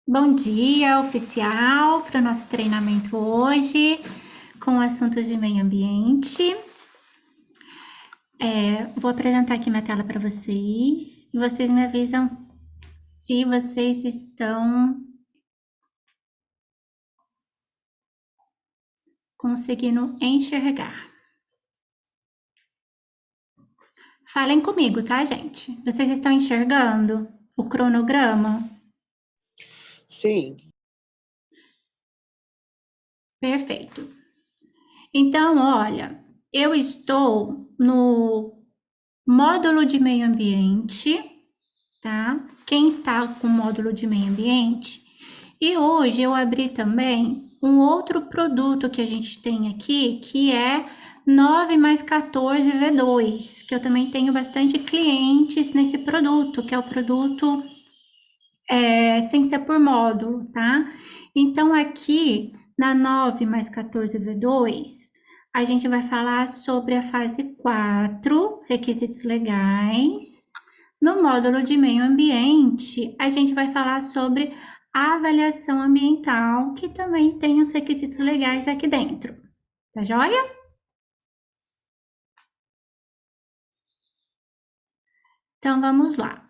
Bom dia, oficial, para o nosso treinamento hoje, com assuntos de meio ambiente. Vou apresentar aqui minha tela para vocês e vocês me avisam se vocês estão conseguindo enxergar. Falem comigo, tá, gente? Vocês estão enxergando o cronograma? Sim, Perfeito. Então, olha, eu estou no módulo de meio ambiente, tá? Quem está com o módulo de meio ambiente? E hoje eu abri também um outro produto que a gente tem aqui, que é 9 mais 14 V2, que eu também tenho bastante clientes nesse produto, que é o produto sem ser por módulo, tá? Então, aqui na 9 mais 14 V2, a gente vai falar sobre a fase 4, requisitos legais. No módulo de meio ambiente, a gente vai falar sobre a avaliação ambiental, que também tem os requisitos legais aqui dentro. Tá joia? Então, vamos lá.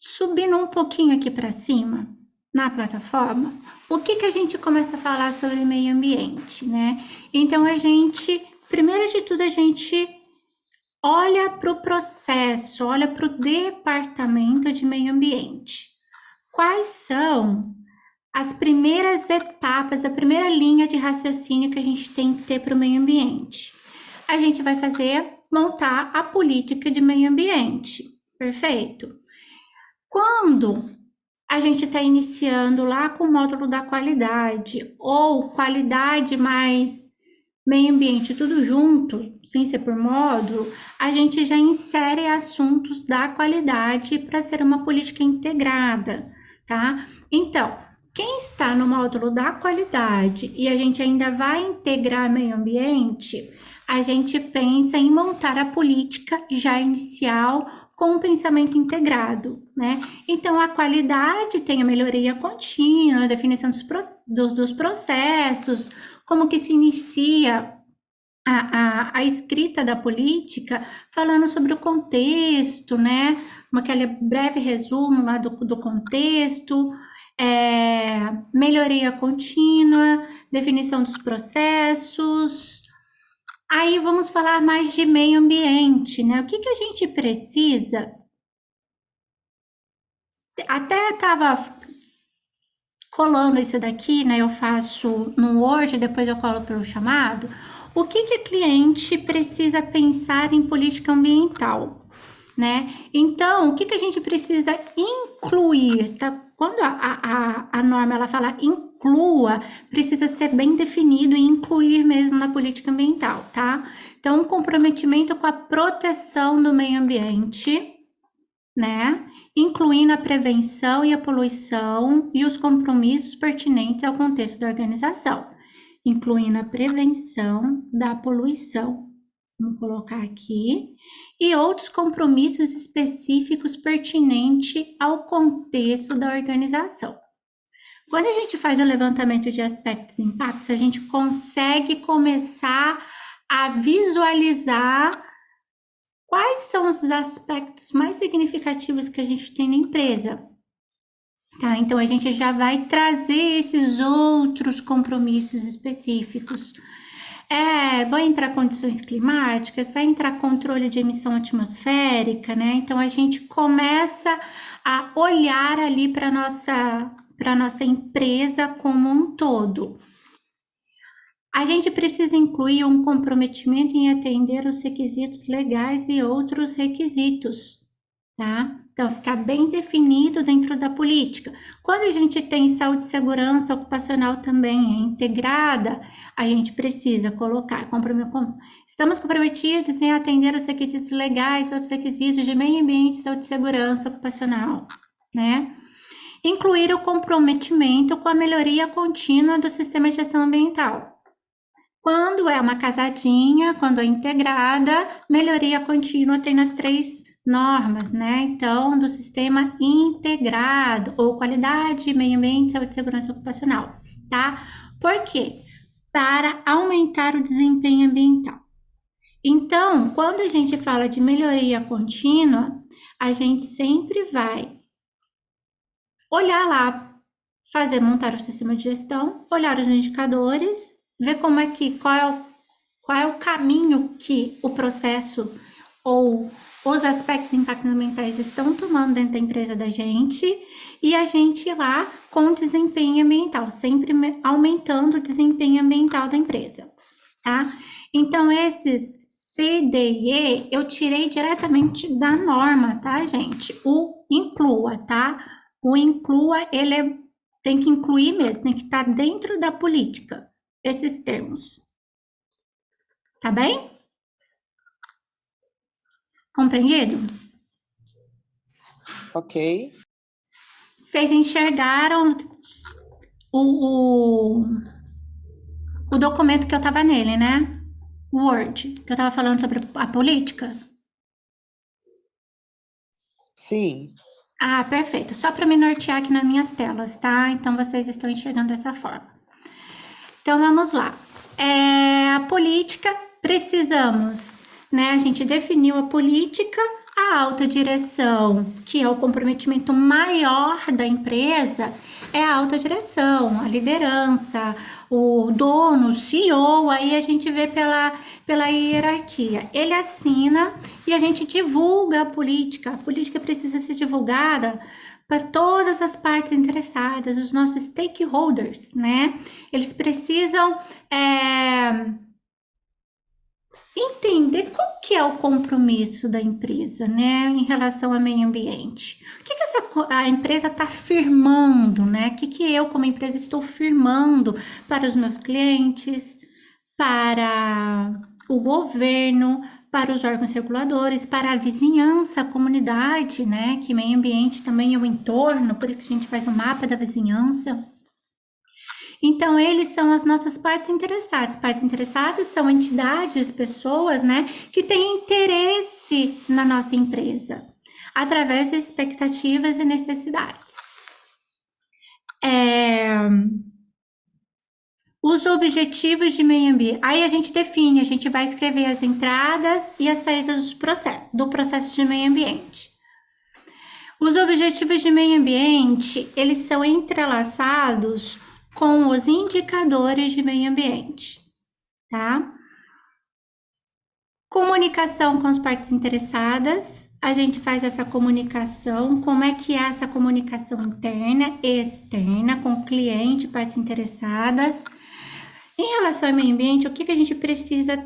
Subindo um pouquinho aqui para cima, na plataforma, o que a gente começa a falar sobre meio ambiente, né? Então, primeiro de tudo, a gente olha para o processo, olha para o departamento de meio ambiente. Quais são as primeiras etapas, a primeira linha de raciocínio que a gente tem que ter para o meio ambiente? A gente vai montar a política de meio ambiente, perfeito? Quando a gente está iniciando lá com o módulo da qualidade, ou qualidade mais meio ambiente, tudo junto, sem ser por módulo, a gente já insere assuntos da qualidade para ser uma política integrada, tá? Então, quem está no módulo da qualidade e a gente ainda vai integrar meio ambiente, a gente pensa em montar a política já inicial com um pensamento integrado, né? Então, a qualidade tem a melhoria contínua, a definição dos processos, como que se inicia a escrita da política, falando sobre o contexto, né? Aquele breve resumo lá do contexto, melhoria contínua, definição dos processos. Aí vamos falar mais de meio ambiente, né? O que a gente precisa? Até estava colando isso daqui, né? Eu faço no Word, depois eu colo pelo chamado. O que a cliente precisa pensar em política ambiental, né? Então, o que a gente precisa incluir, tá? Quando a norma ela fala inclua, precisa ser bem definido e incluir mesmo na política ambiental, tá? Então, um comprometimento com a proteção do meio ambiente, né? Incluindo a prevenção e a poluição e os compromissos pertinentes ao contexto da organização, incluindo a prevenção da poluição. Vamos colocar aqui. E outros compromissos específicos pertinentes ao contexto da organização. Quando a gente faz o levantamento de aspectos e impactos, a gente consegue começar a visualizar quais são os aspectos mais significativos que a gente tem na empresa. Tá? Então, a gente já vai trazer esses outros compromissos específicos. Vai entrar condições climáticas, vai entrar controle de emissão atmosférica, né? Então, a gente começa a olhar ali para a nossa empresa como um todo. A gente precisa incluir um comprometimento em atender os requisitos legais e outros requisitos, tá? Então, ficar bem definido dentro da política. Quando a gente tem saúde e segurança ocupacional também integrada, a gente precisa colocar, estamos comprometidos em atender os requisitos legais e outros requisitos de meio ambiente, saúde e segurança ocupacional, né? Incluir o comprometimento com a melhoria contínua do sistema de gestão ambiental. Quando é uma casadinha, quando é integrada, melhoria contínua tem nas três normas, né? Então, do sistema integrado, ou qualidade, meio ambiente, saúde e segurança ocupacional, tá? Por quê? Para aumentar o desempenho ambiental. Então, quando a gente fala de melhoria contínua, a gente sempre vai olhar lá, montar o sistema de gestão, olhar os indicadores, ver qual é o caminho que o processo ou os aspectos impactos estão tomando dentro da empresa da gente, e a gente ir lá com desempenho ambiental, sempre aumentando o desempenho ambiental da empresa, tá? Então, esses C, D e E eu tirei diretamente da norma, tá, gente? O inclua, tá? O inclua, tem que incluir mesmo, tem que estar dentro da política, esses termos. Tá bem? Compreendido? Ok. Vocês enxergaram o, o documento que eu estava nele, né? O Word, que eu estava falando sobre a política? Sim. Ah, perfeito. Só para me nortear aqui nas minhas telas, tá? Então vocês estão enxergando dessa forma. Então vamos lá. A política, precisamos, né? A gente definiu a política, a alta direção, que é o comprometimento maior da empresa, é a alta direção, a liderança, o dono, o CEO, aí a gente vê pela hierarquia. Ele assina e a gente divulga a política. A política precisa ser divulgada para todas as partes interessadas, os nossos stakeholders, né? Eles precisam entender qual que é o compromisso da empresa, né, em relação ao meio ambiente. O que a empresa está firmando, né? O que eu, como empresa, estou firmando para os meus clientes, para o governo, para os órgãos reguladores, para a vizinhança, a comunidade, né? Que meio ambiente também é o entorno, por isso que a gente faz um mapa da vizinhança. Então, eles são as nossas partes interessadas. Partes interessadas são entidades, pessoas, né, que têm interesse na nossa empresa, através de expectativas e necessidades. Os objetivos de meio ambiente. Aí a gente define, a gente vai escrever as entradas e as saídas do processo de meio ambiente. Os objetivos de meio ambiente, eles são entrelaçados com os indicadores de meio ambiente, tá? Comunicação com as partes interessadas, a gente faz essa comunicação, como é que é essa comunicação interna e externa com o cliente, partes interessadas. Em relação ao meio ambiente, o que a gente precisa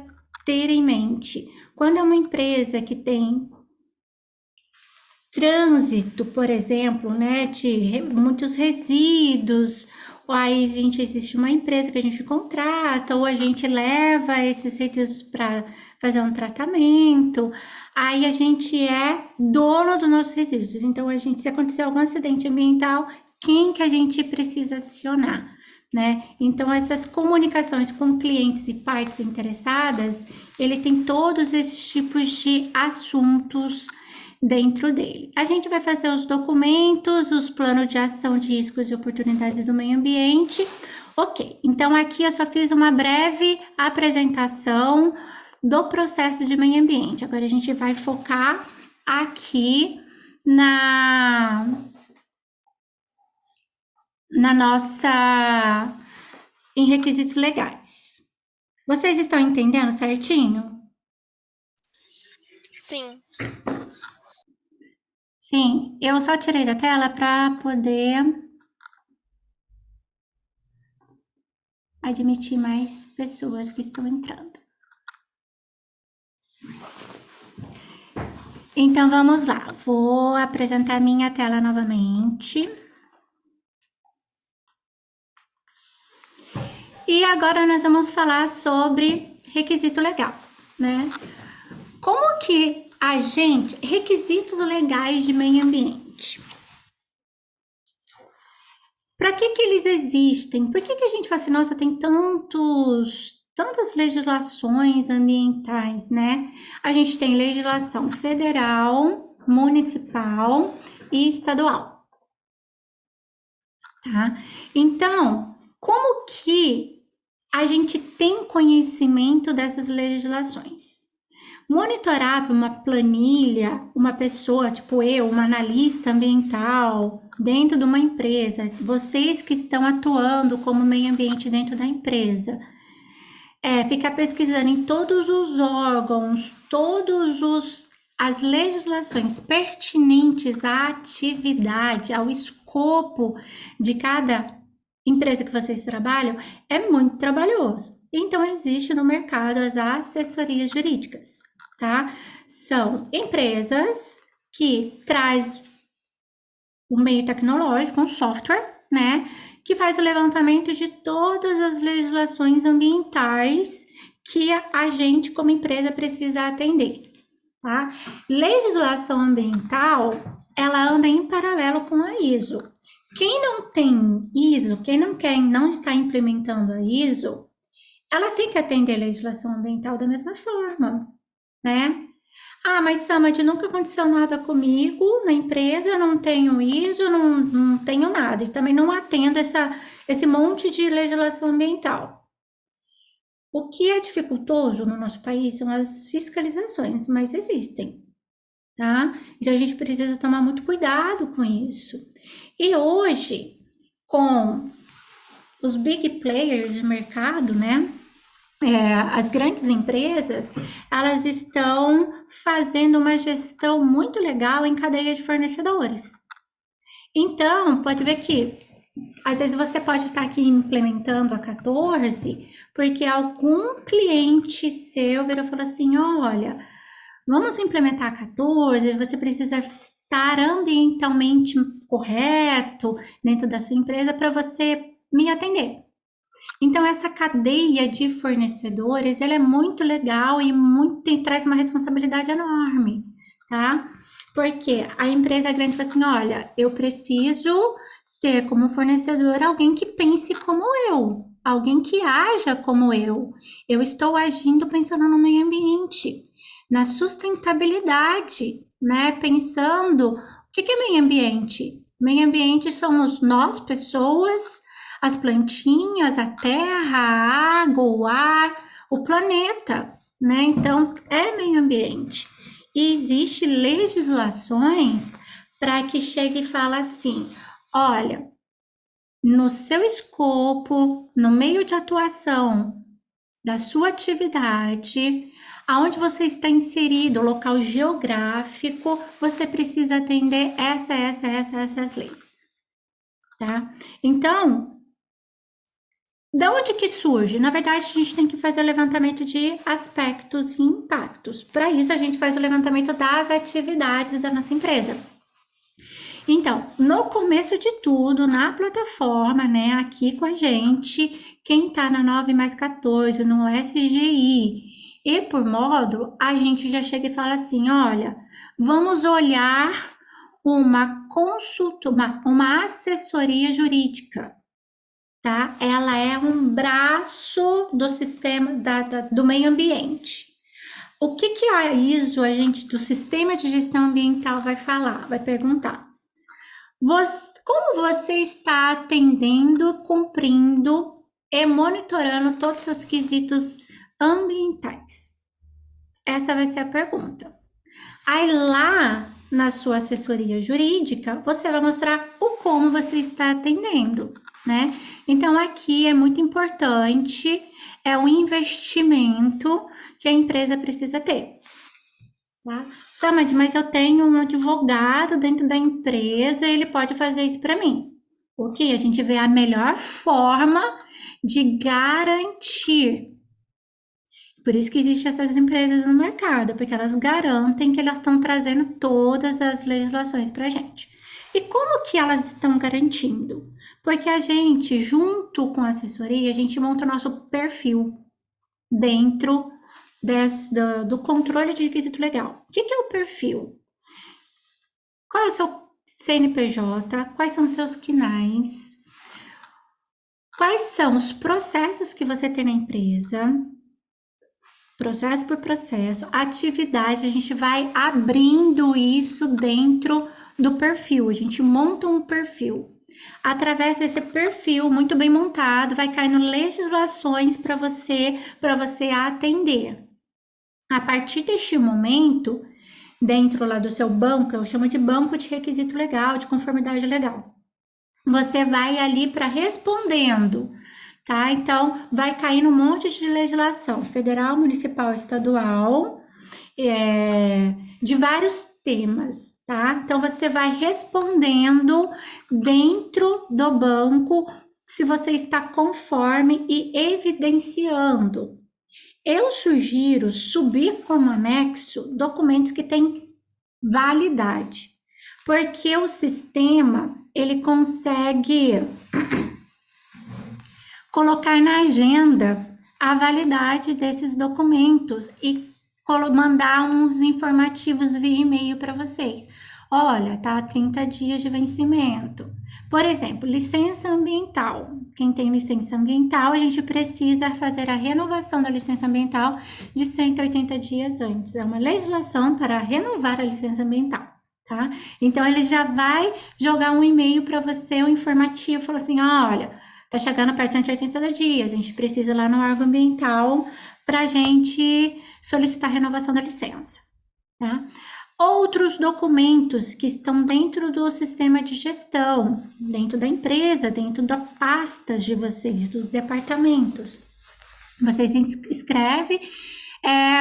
ter em mente? Quando é uma empresa que tem trânsito, por exemplo, né, de muitos resíduos, ou aí existe uma empresa que a gente contrata, ou a gente leva esses resíduos para fazer um tratamento, aí a gente é dono dos nossos resíduos. Então, se acontecer algum acidente ambiental, quem que a gente precisa acionar, né? Então, essas comunicações com clientes e partes interessadas, ele tem todos esses tipos de assuntos dentro dele. A gente vai fazer os documentos, os planos de ação de riscos e oportunidades do meio ambiente. Ok, então aqui eu só fiz uma breve apresentação do processo de meio ambiente. Agora a gente vai focar aqui em requisitos legais. Vocês estão entendendo certinho? Sim. Sim, eu só tirei da tela para poder admitir mais pessoas que estão entrando. Então, vamos lá. Vou apresentar minha tela novamente. E agora nós vamos falar sobre requisito legal, né? Como que requisitos legais de meio ambiente. Para que eles existem? Por que a gente fala assim, nossa, tem tantas legislações ambientais, né? A gente tem legislação federal, municipal e estadual. Tá? Então, como que a gente tem conhecimento dessas legislações? Monitorar para uma planilha, uma pessoa, tipo eu, uma analista ambiental, dentro de uma empresa, vocês que estão atuando como meio ambiente dentro da empresa, ficar pesquisando em todos os órgãos, as legislações pertinentes à atividade, ao escopo de cada empresa que vocês trabalham, é muito trabalhoso. Então, existe no mercado as assessorias jurídicas, tá? São empresas que traz um meio tecnológico, um software, né? Que faz o levantamento de todas as legislações ambientais que a gente, como empresa, precisa atender, tá? Legislação ambiental, ela anda em paralelo com a ISO. Quem não tem ISO, quem não está implementando a ISO, ela tem que atender a legislação ambiental da mesma forma, né? Ah, mas Samad, nunca aconteceu nada comigo na empresa, eu não tenho ISO, não tenho nada, e também não atendo esse monte de legislação ambiental. O que é dificultoso no nosso país são as fiscalizações, mas existem, tá? Então a gente precisa tomar muito cuidado com isso. E hoje, com os big players de mercado, né? As grandes empresas, elas estão fazendo uma gestão muito legal em cadeia de fornecedores. Então, pode ver que às vezes você pode estar aqui implementando a 14, porque algum cliente seu virou e falou assim: olha, vamos implementar a 14, você precisa estar ambientalmente correto dentro da sua empresa para você me atender. Então, essa cadeia de fornecedores, ela é muito legal e traz uma responsabilidade enorme, tá? Porque a empresa grande fala assim, olha, eu preciso ter como fornecedor alguém que pense como eu, alguém que haja como eu. Eu estou agindo pensando no meio ambiente, na sustentabilidade, né? Pensando, o que é meio ambiente? Meio ambiente somos nós, pessoas, as plantinhas, a terra, a água, o ar, o planeta, né? Então, é meio ambiente. E existe legislações para que chegue e fale assim, olha, no seu escopo, no meio de atuação da sua atividade, aonde você está inserido, local geográfico, você precisa atender essas leis, tá? Então, da onde que surge? Na verdade, a gente tem que fazer o levantamento de aspectos e impactos. Para isso, a gente faz o levantamento das atividades da nossa empresa. Então, no começo de tudo, na plataforma, né, aqui com a gente, quem está na 9+14, no SGI e por módulo, a gente já chega e fala assim, olha, vamos olhar uma consulta, uma assessoria jurídica. Tá? Ela é um braço do sistema do meio ambiente. O que a ISO, a gente do sistema de gestão ambiental vai falar? Vai perguntar. Como você está atendendo, cumprindo e monitorando todos os seus quesitos ambientais? Essa vai ser a pergunta. Aí lá na sua assessoria jurídica, você vai mostrar o como você está atendendo, né? Então aqui é muito importante, é um investimento que a empresa precisa ter. Tá? Samad, mas eu tenho um advogado dentro da empresa, ele pode fazer isso para mim. Ok, a gente vê a melhor forma de garantir. Por isso que existem essas empresas no mercado, porque elas garantem que elas estão trazendo todas as legislações para a gente. E como que elas estão garantindo? Porque a gente, junto com a assessoria, a gente monta o nosso perfil dentro do controle de requisito legal. O que é o perfil? Qual é o seu CNPJ? Quais são os seus CNAES? Quais são os processos que você tem na empresa? processo por processo, atividade, a gente vai abrindo isso dentro do perfil, a gente monta um perfil. Através desse perfil muito bem montado, vai caindo legislações para você atender. A partir deste momento, dentro lá do seu banco, eu chamo de banco de requisito legal, de conformidade legal. Você vai ali para respondendo, tá? Então, vai cair um monte de legislação federal, municipal, estadual, de vários temas, tá? Então, você vai respondendo dentro do banco se você está conforme e evidenciando. Eu sugiro subir como anexo documentos que têm validade, porque o sistema ele consegue colocar na agenda a validade desses documentos e mandar uns informativos via e-mail para vocês. Olha, tá 30 dias de vencimento. Por exemplo, licença ambiental. Quem tem licença ambiental, a gente precisa fazer a renovação da licença ambiental de 180 dias antes. É uma legislação para renovar a licença ambiental, tá? Então, ele já vai jogar um e-mail para você, um informativo, falou assim, olha, tá chegando perto de 180 dias, a gente precisa ir lá no órgão ambiental para a gente solicitar a renovação da licença, tá? Outros documentos que estão dentro do sistema de gestão, dentro da empresa, dentro das pastas de vocês, dos departamentos. Vocês escrevem,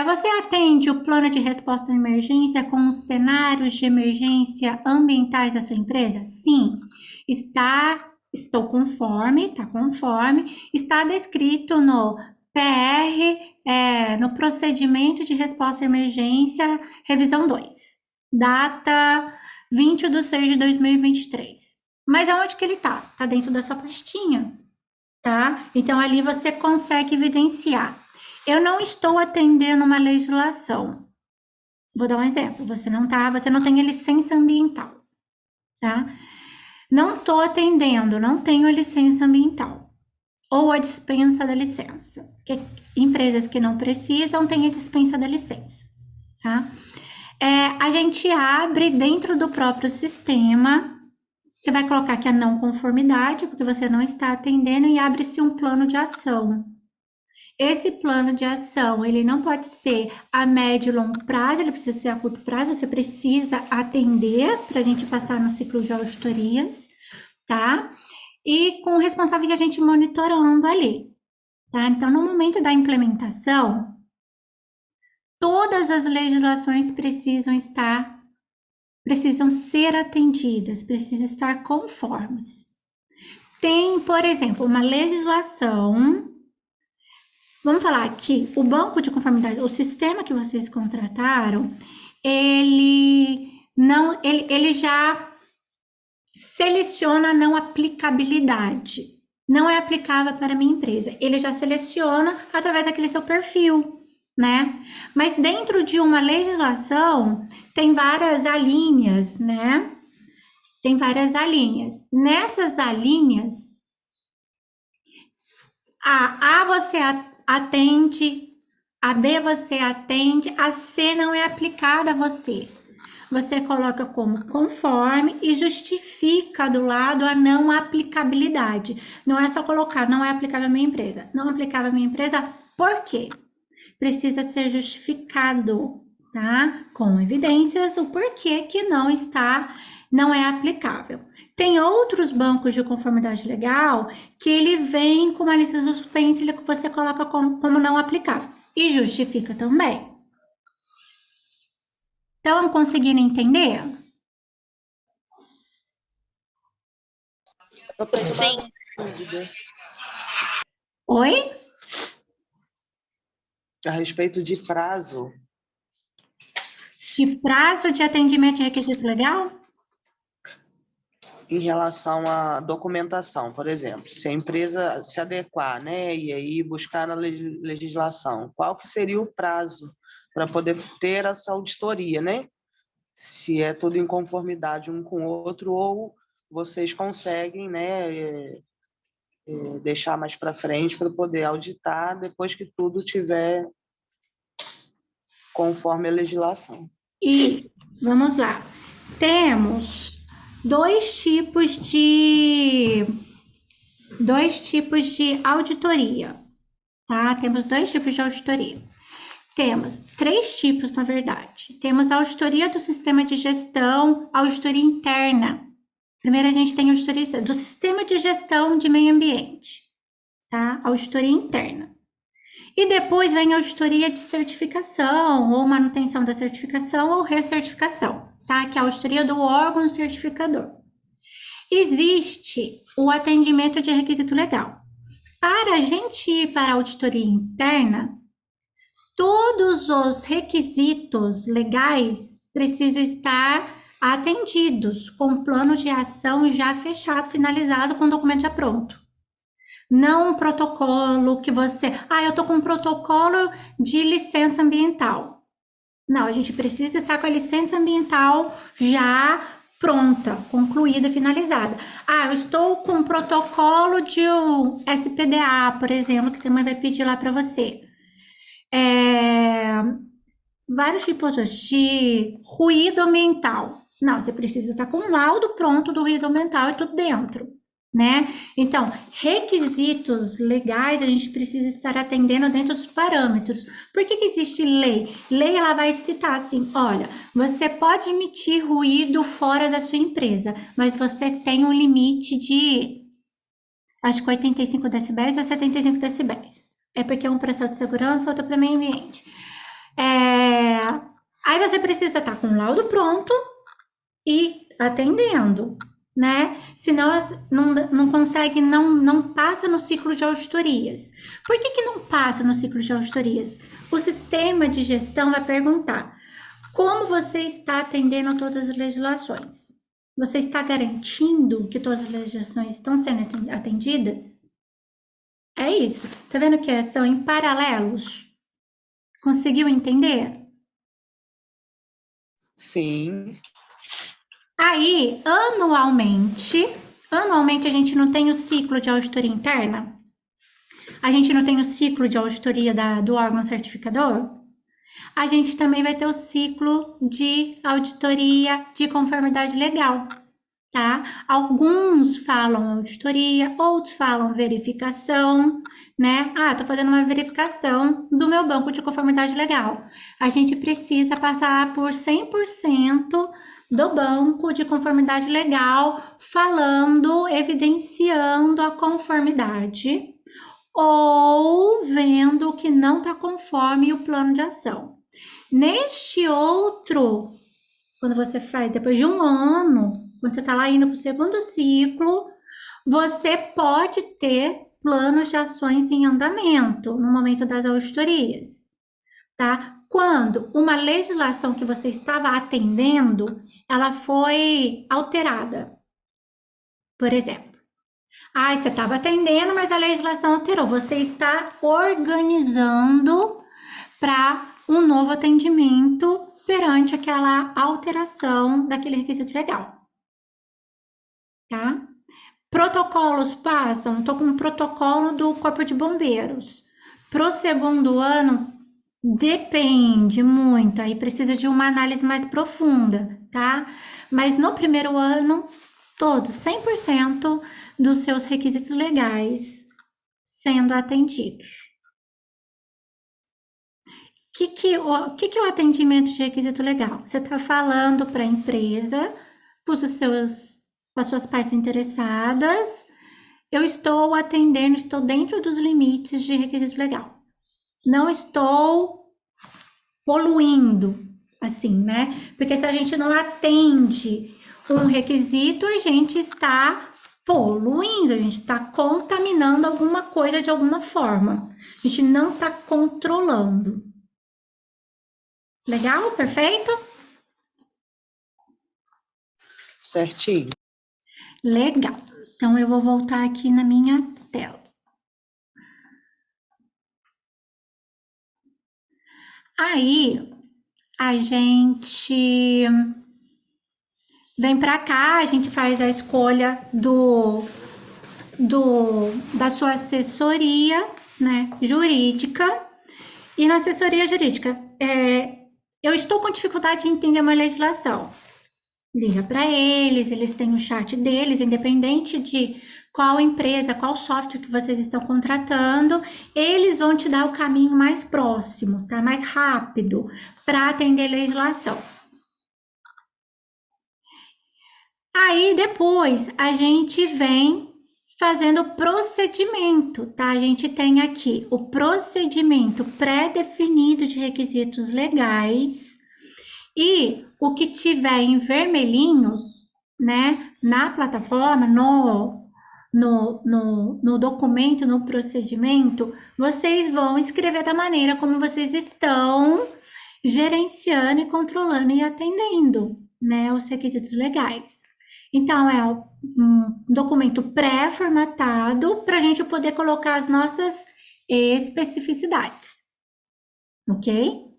você atende o plano de resposta à emergência com os cenários de emergência ambientais da sua empresa? Sim, estou conforme, está conforme, está descrito no PR, no procedimento de resposta à emergência, revisão 2. Data 20/6/2023. Mas aonde que ele está? Está dentro da sua pastinha, tá? Então, ali você consegue evidenciar. Eu não estou atendendo uma legislação. Vou dar um exemplo. Você não tem a licença ambiental, tá? Não estou atendendo, não tenho a licença ambiental. Ou a dispensa da licença. Porque empresas que não precisam têm a dispensa da licença, tá? A gente abre dentro do próprio sistema, você vai colocar aqui a não conformidade, porque você não está atendendo, e abre-se um plano de ação. Esse plano de ação, ele não pode ser a médio e longo prazo, ele precisa ser a curto prazo, você precisa atender para a gente passar no ciclo de auditorias, tá? E com o responsável de a gente monitorando ali, tá? Então, no momento da implementação, todas as legislações precisam ser atendidas, precisam estar conformes. Tem, por exemplo, uma legislação, vamos falar aqui, o banco de conformidade, o sistema que vocês contrataram, ele já seleciona a não aplicabilidade. Não é aplicável para a minha empresa. Ele já seleciona através daquele seu perfil, né? Mas dentro de uma legislação tem várias alíneas, né? Tem várias alíneas. Nessas alíneas, a você atende, a B você atende, a C não é aplicada a você. Você coloca como conforme e justifica do lado a não aplicabilidade. Não é só colocar, não é aplicável à minha empresa. Não aplicável à minha empresa, por quê? Precisa ser justificado, tá? Com evidências, o porquê que não é aplicável. Tem outros bancos de conformidade legal que ele vem com uma lista de suspense que você coloca como não aplicável e justifica também. Estão conseguindo entender? Sim. Oi? A respeito de prazo. De prazo de atendimento de requisito legal? Em relação à documentação, por exemplo, se a empresa se adequar, né, e aí buscar na legislação, qual que seria o prazo para poder ter essa auditoria, né? Se é tudo em conformidade um com o outro, ou vocês conseguem, né, deixar mais para frente para poder auditar depois que tudo tiver conforme a legislação. E vamos lá. Temos dois tipos de auditoria, tá? Temos dois tipos de auditoria. Temos três tipos, na verdade. Temos a auditoria do sistema de gestão, auditoria interna. Primeiro a gente tem a auditoria do sistema de gestão de meio ambiente, tá? Auditoria interna. E depois vem a auditoria de certificação, ou manutenção da certificação, ou recertificação, tá? Que é a auditoria do órgão certificador. Existe o atendimento de requisito legal. Para a gente ir para a auditoria interna, todos os requisitos legais precisam estar atendidos, com plano de ação já fechado, finalizado, com o documento já pronto. Não um protocolo que você... eu tô com um protocolo de licença ambiental. Não, a gente precisa estar com a licença ambiental já pronta, concluída, finalizada. Eu estou com um protocolo de um SPDA, por exemplo, que também vai pedir lá para você. Vários tipos de ruído ambiental. Não, você precisa estar com um laudo pronto do ruído ambiental e tudo dentro, né? Então, requisitos legais a gente precisa estar atendendo dentro dos parâmetros. Por que existe lei? Lei, ela vai citar assim, olha, você pode emitir ruído fora da sua empresa, mas você tem um limite de, acho que 85 decibéis ou 75 decibéis. É porque é um para de segurança, outro para meio ambiente. Aí você precisa estar com o laudo pronto e atendendo, né? Senão não consegue, não passa no ciclo de auditorias. Por que não passa no ciclo de auditorias? O sistema de gestão vai perguntar como você está atendendo todas as legislações. Você está garantindo que todas as legislações estão sendo atendidas? É isso. Tá vendo que são em paralelos? Conseguiu entender? Sim. Aí, anualmente a gente não tem o ciclo de auditoria interna? A gente não tem o ciclo de auditoria do órgão certificador? A gente também vai ter o ciclo de auditoria de conformidade legal, tá? Alguns falam auditoria, outros falam verificação, né? Tô fazendo uma verificação do meu banco de conformidade legal. A gente precisa passar por 100% do banco de conformidade legal, falando, evidenciando a conformidade ou vendo que não está conforme o plano de ação. Neste outro, quando você faz depois de um ano, quando você está lá indo para o segundo ciclo, você pode ter planos de ações em andamento no momento das auditorias, tá? Quando uma legislação que você estava atendendo, ela foi alterada. Por exemplo, você estava atendendo, mas a legislação alterou. Você está organizando para um novo atendimento perante aquela alteração daquele requisito legal, tá? Protocolos passam, estou com um protocolo do Corpo de Bombeiros. Pro segundo ano, depende muito, aí precisa de uma análise mais profunda, tá? Mas no primeiro ano, todos, 100% dos seus requisitos legais sendo atendidos. O que é o atendimento de requisito legal? Você está falando para a empresa, com as suas partes interessadas, eu estou atendendo, estou dentro dos limites de requisito legal. Não estou poluindo, assim, né? Porque se a gente não atende um requisito, a gente está poluindo, a gente está contaminando alguma coisa de alguma forma. A gente não está controlando. Legal? Perfeito? Certinho. Legal. Então, eu vou voltar aqui na minha tela. Aí, a gente vem para cá, a gente faz a escolha da sua assessoria, né, jurídica. E na assessoria jurídica, eu estou com dificuldade de entender uma legislação. Liga para eles, eles têm o chat deles, independente de qual empresa, qual software que vocês estão contratando, eles vão te dar o caminho mais próximo, tá? Mais rápido para atender a legislação. Aí depois a gente vem fazendo o procedimento, tá? A gente tem aqui o procedimento pré-definido de requisitos legais e o que tiver em vermelhinho, né, na plataforma, no documento, no procedimento, vocês vão escrever da maneira como vocês estão gerenciando e controlando e atendendo, né, os requisitos legais. Então, é um documento pré-formatado para a gente poder colocar as nossas especificidades, ok?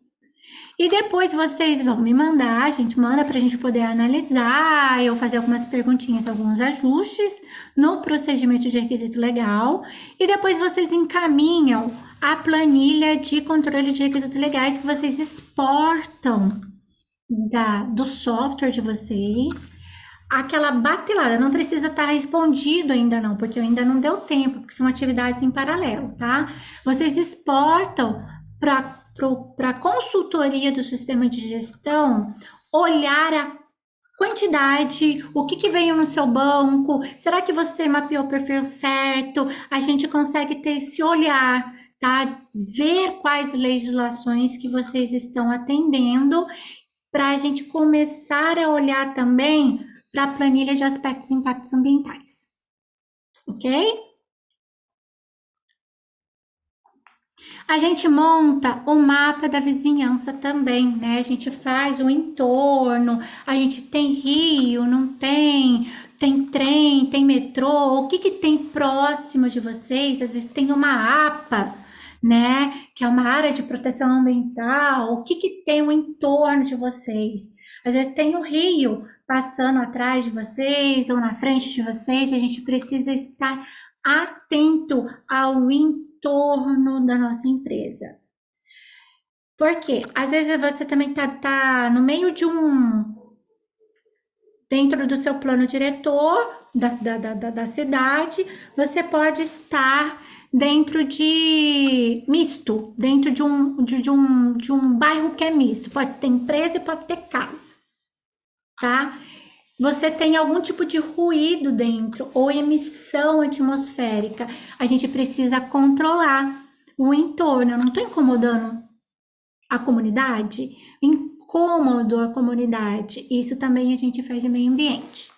E depois vocês vão me mandar, a gente manda para a gente poder analisar, eu fazer algumas perguntinhas, alguns ajustes no procedimento de requisito legal, e depois vocês encaminham a planilha de controle de requisitos legais que vocês exportam do software de vocês. Aquela batelada, não precisa estar respondido ainda não, porque ainda não deu tempo, porque são atividades em paralelo, tá? Vocês exportam para a consultoria do sistema de gestão olhar a quantidade, o que veio no seu banco, será que você mapeou o perfil certo? A gente consegue ter esse olhar, tá? Ver quais legislações que vocês estão atendendo, para a gente começar a olhar também para a planilha de aspectos e impactos ambientais, ok? A gente monta o mapa da vizinhança também, né? A gente faz o entorno, a gente tem rio, não tem, tem trem, tem metrô, o que tem próximo de vocês? Às vezes tem uma APA, né? Que é uma área de proteção ambiental, o que tem o entorno de vocês? Às vezes tem o rio passando atrás de vocês ou na frente de vocês, e a gente precisa estar atento ao entorno da nossa empresa. Por quê? Às vezes você também tá no meio de dentro do seu plano diretor da cidade, você pode estar dentro de misto, dentro de um bairro que é misto. Pode ter empresa e pode ter casa, tá? Você tem algum tipo de ruído dentro ou emissão atmosférica. A gente precisa controlar o entorno. Eu não estou incomodando a comunidade? Incômodo a comunidade. Isso também a gente faz em meio ambiente,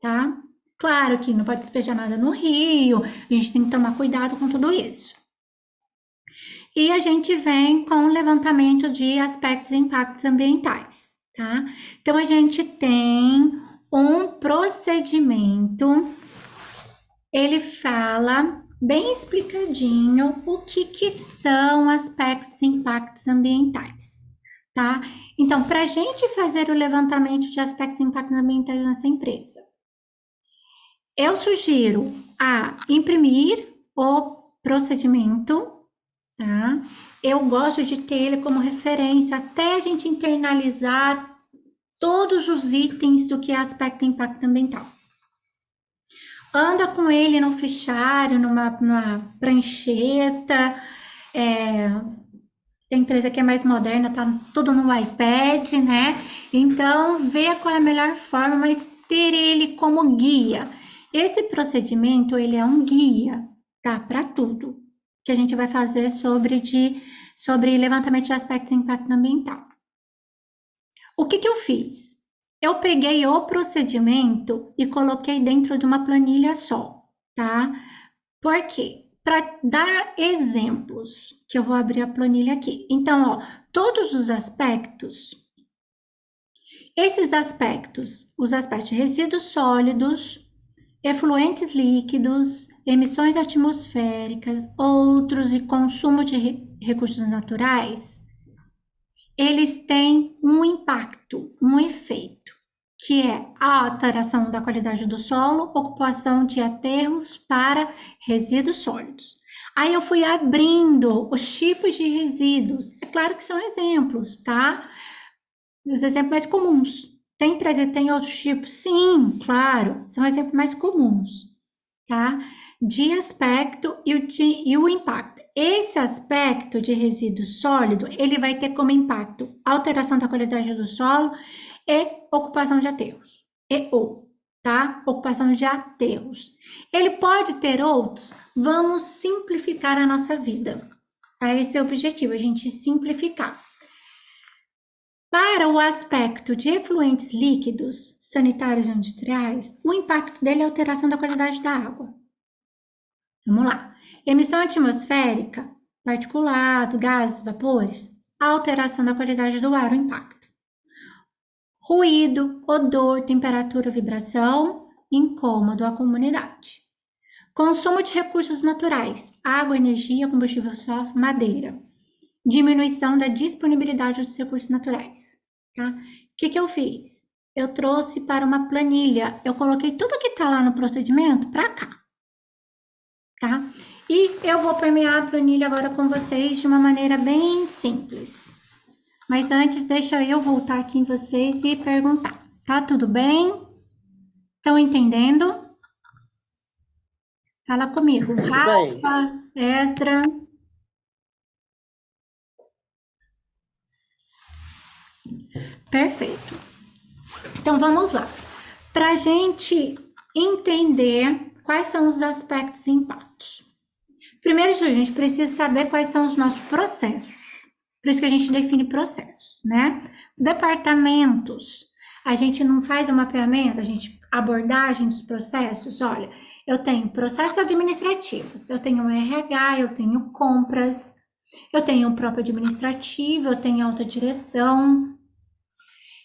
tá? Claro que não pode despejar nada no rio, a gente tem que tomar cuidado com tudo isso. E a gente vem com o levantamento de aspectos e impactos ambientais, tá? Então, a gente tem um procedimento, ele fala bem explicadinho o que são aspectos e impactos ambientais, tá? Então, para a gente fazer o levantamento de aspectos e impactos ambientais nessa empresa, eu sugiro a imprimir o procedimento, tá? Eu gosto de ter ele como referência até a gente internalizar todos os itens do que é aspecto e impacto ambiental. Anda com ele no fichário, numa prancheta, tem empresa que é mais moderna, tá tudo no iPad, né? Então, vê qual é a melhor forma, mas ter ele como guia. Esse procedimento, ele é um guia, tá? Para tudo que a gente vai fazer sobre levantamento de aspectos de impacto ambiental. O que eu fiz? Eu peguei o procedimento e coloquei dentro de uma planilha só, tá? Por quê? Para dar exemplos, que eu vou abrir a planilha aqui. Então, ó, todos os aspectos, esses aspectos, os aspectos de resíduos sólidos, efluentes líquidos, emissões atmosféricas, outros e consumo de recursos naturais, eles têm um impacto, um efeito, que é a alteração da qualidade do solo, ocupação de aterros para resíduos sólidos. Aí eu fui abrindo os tipos de resíduos. É claro que são exemplos, tá? Os exemplos mais comuns. Tem empresa que tem outros tipos? Sim, claro, são exemplos mais comuns, tá? De aspecto e o impacto. Esse aspecto de resíduo sólido, ele vai ter como impacto alteração da qualidade do solo e ocupação de aterros. Tá? Ocupação de aterros. Ele pode ter outros? Vamos simplificar a nossa vida. Tá? Esse é o objetivo, a gente simplificar. Para o aspecto de efluentes líquidos, sanitários e industriais, o impacto dele é a alteração da qualidade da água. Vamos lá. Emissão atmosférica, particulados, gases, vapores, alteração da qualidade do ar, o impacto. Ruído, odor, temperatura, vibração, incômodo à comunidade. Consumo de recursos naturais, água, energia, combustível fóssil, madeira. Diminuição da disponibilidade dos recursos naturais. Tá? O que eu fiz? Eu trouxe para uma planilha, eu coloquei tudo que está lá no procedimento para cá. Tá? E eu vou permear a planilha agora com vocês de uma maneira bem simples. Mas antes, deixa eu voltar aqui em vocês e perguntar. Tá tudo bem? Estão entendendo? Fala comigo. Rafa, Esdra. Perfeito. Então, vamos lá. Para a gente entender quais são os aspectos e impactos. Primeiro, a gente precisa saber quais são os nossos processos. Por isso que a gente define processos, né? Departamentos. A gente não faz um mapeamento, a gente abordagem dos processos. Olha, eu tenho processos administrativos, eu tenho RH, eu tenho compras, eu tenho o próprio administrativo, eu tenho alta direção,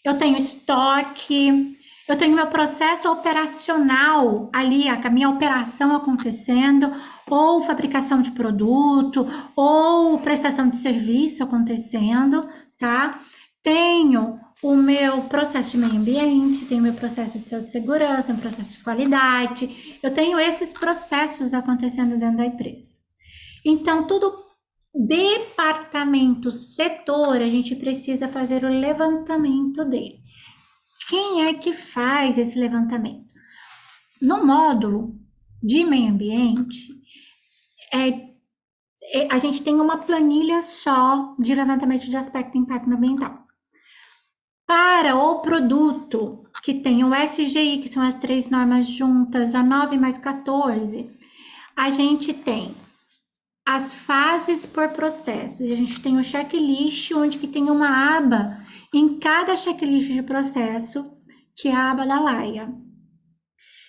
eu tenho estoque, eu tenho meu processo operacional ali, a minha operação acontecendo, ou fabricação de produto, ou prestação de serviço acontecendo, tá? Tenho o meu processo de meio ambiente, tenho meu processo de saúde e segurança, meu processo de qualidade, eu tenho esses processos acontecendo dentro da empresa. Então, tudo departamento, setor, a gente precisa fazer o levantamento dele. Quem é que faz esse levantamento? No módulo de meio ambiente, a gente tem uma planilha só de levantamento de aspecto e impacto ambiental. Para o produto que tem o SGI, que são as 3 normas juntas, a 9 mais 14, a gente tem as fases por processo. E a gente tem o checklist, onde que tem uma aba em cada checklist de processo, que é a aba da Laia.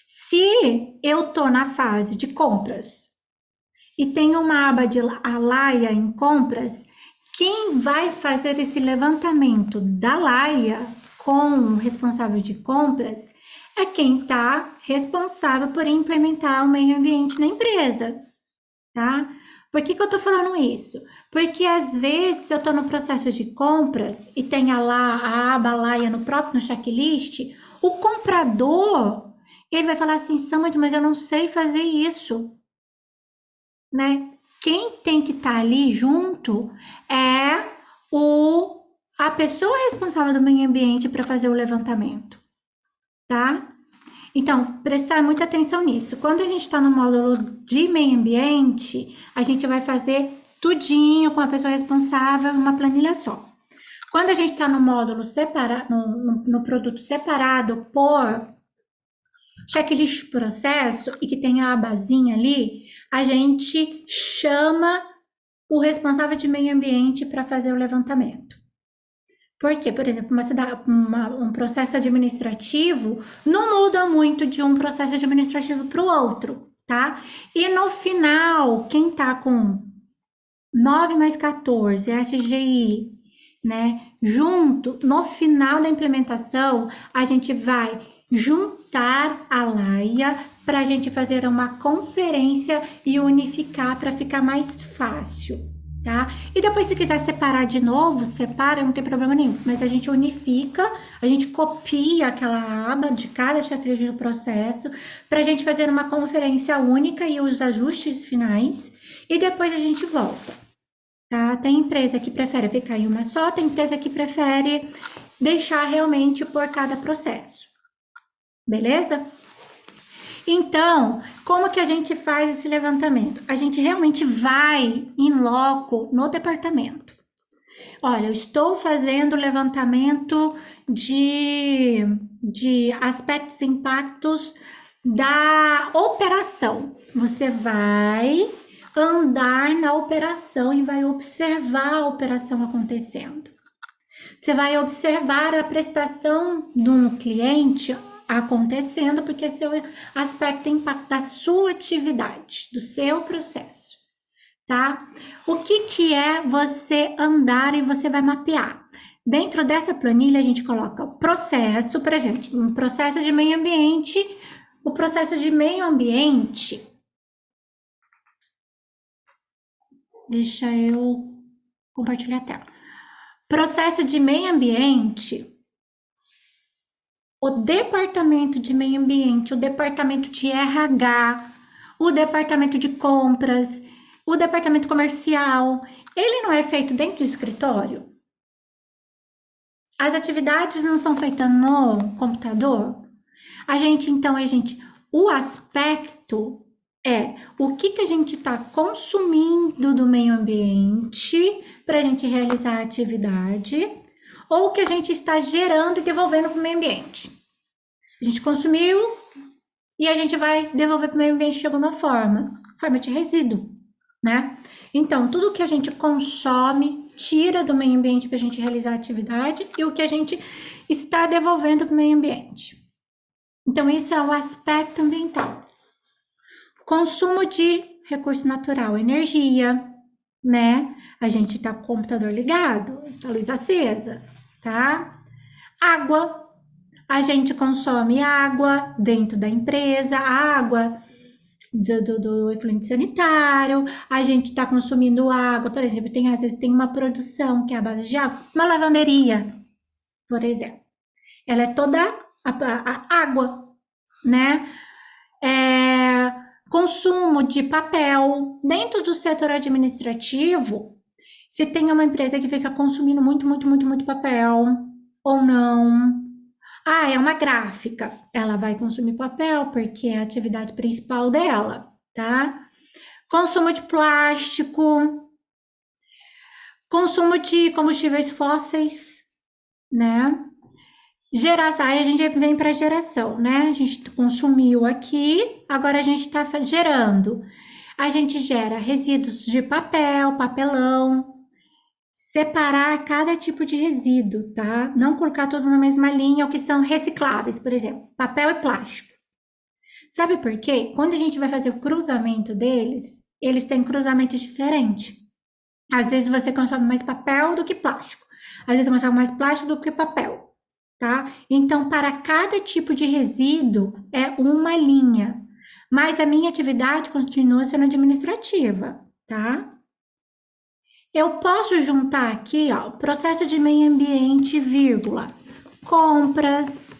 Se eu estou na fase de compras e tem uma aba de Laia em compras, quem vai fazer esse levantamento da Laia com o responsável de compras é quem está responsável por implementar o meio ambiente na empresa, tá? Por que eu estou falando isso? Porque às vezes eu estou no processo de compras e tem a aba Laia no próprio checklist, o comprador, ele vai falar assim, Samad, mas eu não sei fazer isso, né? Quem tem que estar ali junto é a pessoa responsável do meio ambiente para fazer o levantamento, tá? Então, prestar muita atenção nisso. Quando a gente está no módulo de meio ambiente, a gente vai fazer tudinho com a pessoa responsável, uma planilha só. Quando a gente está no módulo separado, no produto separado por checklist processo e que tem a abazinha ali, a gente chama o responsável de meio ambiente para fazer o levantamento. Porque, por exemplo, um processo administrativo não muda muito de um processo administrativo para o outro, tá? E no final, quem tá com 9 mais 14, SGI, né, junto, no final da implementação, a gente vai juntar a Laia para a gente fazer uma conferência e unificar para ficar mais fácil. Tá? E depois, se quiser separar de novo, separa, não tem problema nenhum. Mas a gente unifica, a gente copia aquela aba de cada checklist do processo para a gente fazer uma conferência única e os ajustes finais. E depois a gente volta. Tá? Tem empresa que prefere ficar em uma só, tem empresa que prefere deixar realmente por cada processo. Beleza? Então, como que a gente faz esse levantamento? A gente realmente vai em loco no departamento. Olha, eu estou fazendo levantamento de aspectos e impactos da operação. Você vai andar na operação e vai observar a operação acontecendo. Você vai observar a prestação de um cliente acontecendo, porque esse é o aspecto de impacto da sua atividade, do seu processo, tá? O que é você andar e você vai mapear? Dentro dessa planilha, a gente coloca o processo, para gente, um processo de meio ambiente. O processo de meio ambiente, deixa eu compartilhar a tela. Processo de meio ambiente, o departamento de meio ambiente, o departamento de RH, o departamento de compras, o departamento comercial, ele não é feito dentro do escritório? As atividades não são feitas no computador? O aspecto é o que a gente está consumindo do meio ambiente para a gente realizar a atividade, ou o que a gente está gerando e devolvendo para o meio ambiente. A gente consumiu e a gente vai devolver para o meio ambiente de alguma forma de resíduo, né? Então, tudo que a gente consome, tira do meio ambiente para a gente realizar a atividade e o que a gente está devolvendo para o meio ambiente. Então, isso é o aspecto ambiental. Consumo de recurso natural, energia, né? A gente tá com o computador ligado, a luz acesa, tá? Água, a gente consome água dentro da empresa, água do efluente sanitário, a gente tá consumindo água, por exemplo, às vezes tem uma produção que é a base de água, uma lavanderia, por exemplo. Ela é toda a água, né? Consumo de papel. Dentro do setor administrativo, se tem uma empresa que fica consumindo muito papel, ou não. É uma gráfica. Ela vai consumir papel porque é a atividade principal dela, tá? Consumo de plástico. Consumo de combustíveis fósseis, né? Aí a gente vem para geração, né? A gente consumiu aqui, agora a gente está gerando. A gente gera resíduos de papel, papelão, separar cada tipo de resíduo, tá? Não colocar tudo na mesma linha, o que são recicláveis, por exemplo, papel e plástico. Sabe por quê? Quando a gente vai fazer o cruzamento deles, eles têm cruzamento diferente. Às vezes você consome mais papel do que plástico. Às vezes você consome mais plástico do que papel. Tá? Então, para cada tipo de resíduo é uma linha, mas a minha atividade continua sendo administrativa, tá? Eu posso juntar aqui, ó, processo de meio ambiente, vírgula, compras,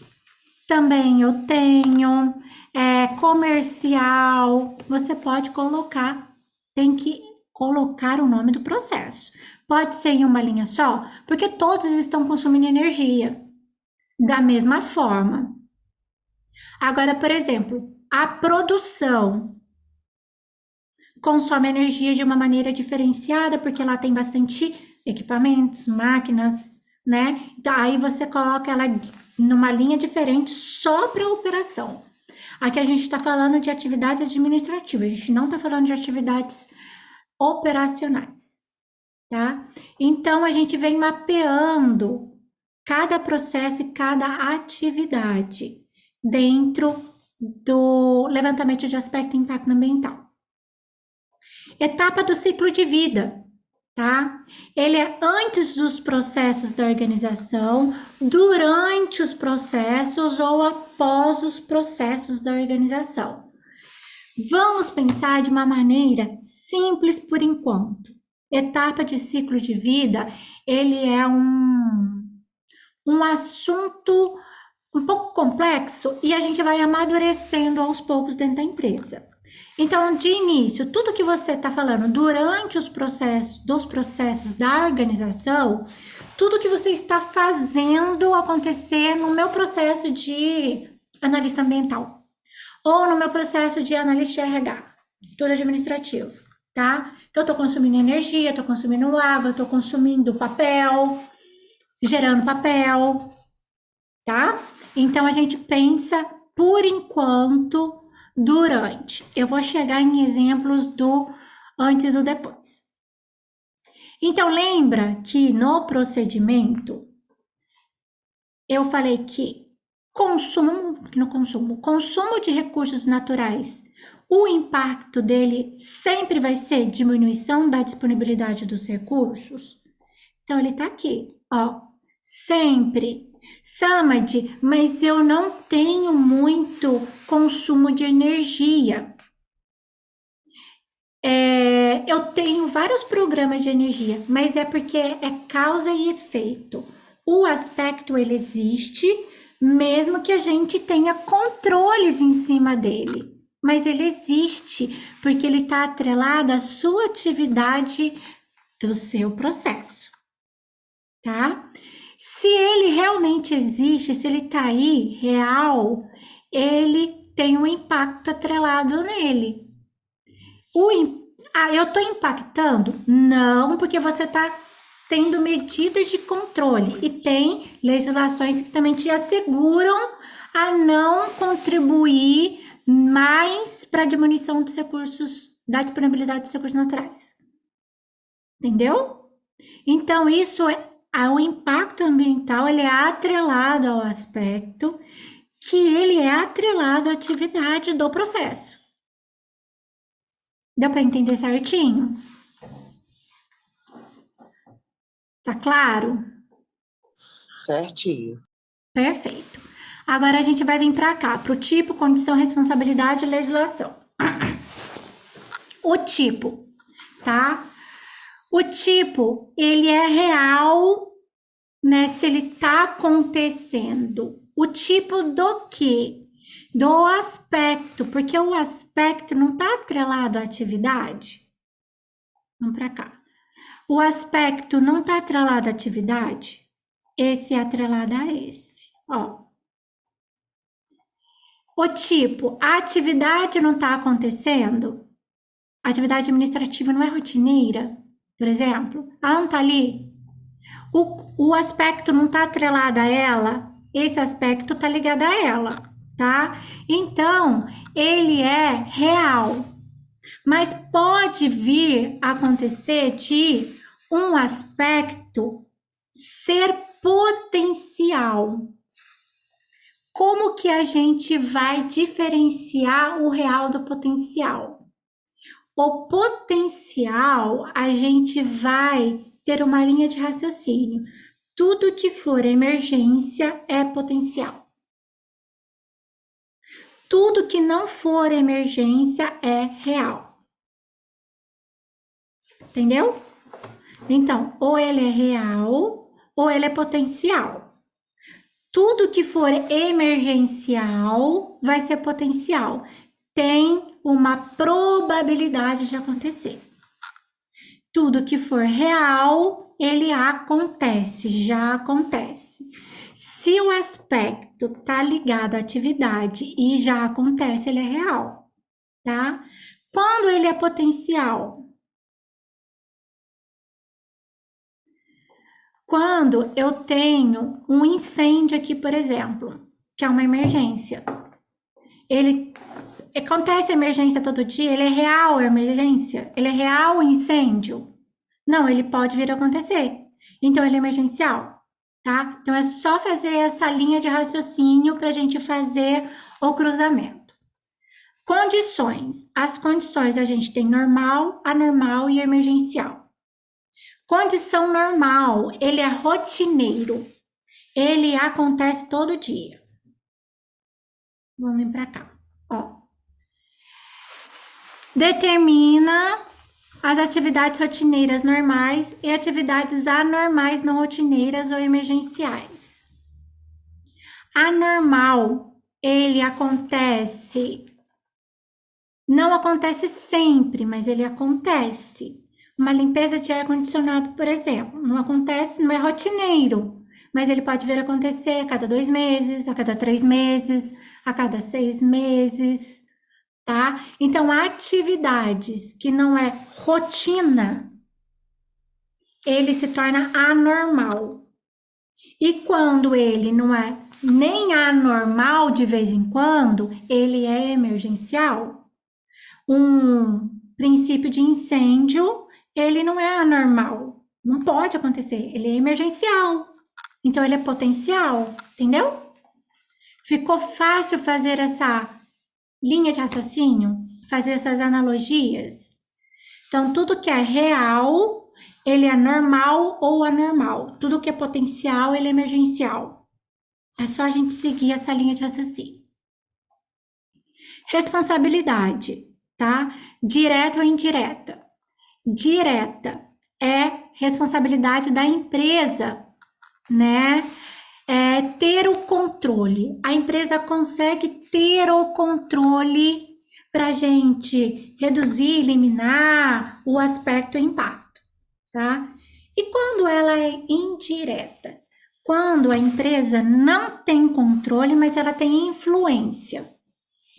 também eu tenho, comercial, você pode colocar, tem que colocar o nome do processo. Pode ser em uma linha só, porque todos estão consumindo energia. Da mesma forma. Agora, por exemplo, a produção consome energia de uma maneira diferenciada, porque ela tem bastante equipamentos, máquinas, né? Então, aí você coloca ela numa linha diferente só para operação. Aqui a gente está falando de atividades administrativas, a gente não está falando de atividades operacionais, tá? Então, a gente vem mapeando cada processo e cada atividade dentro do levantamento de aspecto e impacto ambiental. Etapa do ciclo de vida, tá? Ele é antes dos processos da organização, durante os processos ou após os processos da organização. Vamos pensar de uma maneira simples por enquanto. Etapa de ciclo de vida, ele é um assunto um pouco complexo e a gente vai amadurecendo aos poucos dentro da empresa. Então, de início, tudo que você está falando durante os processos da organização, tudo que você está fazendo acontecer no meu processo de analista ambiental ou no meu processo de analista de RH, tudo administrativo, tá? Então, eu estou consumindo energia, estou consumindo água, estou consumindo papel, gerando papel, tá? Então, a gente pensa por enquanto durante. Eu vou chegar em exemplos do antes e do depois. Então, lembra que no procedimento eu falei que consumo de recursos naturais, o impacto dele sempre vai ser diminuição da disponibilidade dos recursos. Então, ele está aqui, ó, sempre. Samad, mas eu não tenho muito consumo de energia. Eu tenho vários programas de energia, mas é porque é causa e efeito. O aspecto, ele existe, mesmo que a gente tenha controles em cima dele. Mas ele existe, porque ele está atrelado à sua atividade do seu processo, tá? Se ele realmente existe, se ele está aí, real, ele tem um impacto atrelado nele. Eu estou impactando? Não, porque você está tendo medidas de controle e tem legislações que também te asseguram a não contribuir mais para a diminuição dos recursos, da disponibilidade dos recursos naturais. Entendeu? Então, o impacto ambiental, ele é atrelado ao aspecto que ele é atrelado à atividade do processo. Deu para entender certinho? Tá claro? Certinho. Perfeito. Agora a gente vai vir para cá, para o tipo, condição, responsabilidade e legislação. O tipo, tá? O tipo, ele é real, né? Se ele tá acontecendo. O tipo do quê? Do aspecto, porque o aspecto não está atrelado à atividade. Vamos para cá. O aspecto não está atrelado à atividade. Esse é atrelado a esse. Ó. O tipo, a atividade não está acontecendo. A atividade administrativa não é rotineira, por exemplo. Ela não está ali. O aspecto não está atrelado a ela. Esse aspecto está ligado a ela, tá? Então, ele é real. Mas pode vir a acontecer de um aspecto ser potencial. Como que a gente vai diferenciar o real do potencial? O potencial, a gente vai ter uma linha de raciocínio. Tudo que for emergência é potencial. Tudo que não for emergência é real. Entendeu? Então, ou ele é real ou ele é potencial. Tudo que for emergencial vai ser potencial. Tem uma probabilidade de acontecer. Tudo que for real, ele acontece, já acontece. Se o aspecto está ligado à atividade e já acontece, ele é real, tá? Quando ele é potencial? Quando eu tenho um incêndio aqui, por exemplo, que é uma emergência. Acontece emergência todo dia? Ele é real a emergência? Ele é real o incêndio? Não, ele pode vir a acontecer. Então, ele é emergencial, tá? Então, é só fazer essa linha de raciocínio para a gente fazer o cruzamento. Condições. As condições a gente tem normal, anormal e emergencial. Condição normal, ele é rotineiro. Ele acontece todo dia. Vamos vir para cá, ó. Determina as atividades rotineiras normais e atividades anormais não rotineiras ou emergenciais. Anormal, ele acontece, não acontece sempre, mas ele acontece. Uma limpeza de ar-condicionado, por exemplo, não acontece, não é rotineiro, mas ele pode vir a acontecer a cada 2 meses, a cada 3 meses, a cada 6 meses, tá? Então, atividades que não é rotina, ele se torna anormal. E quando ele não é nem anormal de vez em quando, ele é emergencial. Um princípio de incêndio, ele não é anormal. Não pode acontecer, ele é emergencial. Então, ele é potencial, entendeu? Ficou fácil fazer essa linha de raciocínio, fazer essas analogias? Então, tudo que é real, ele é normal ou anormal. Tudo que é potencial, ele é emergencial. É só a gente seguir essa linha de raciocínio. Responsabilidade, tá? Direta ou indireta? Direta é responsabilidade da empresa, né? É ter o controle. A empresa consegue ter o controle para a gente reduzir, eliminar o aspecto impacto, tá? E quando ela é indireta? Quando a empresa não tem controle, mas ela tem influência.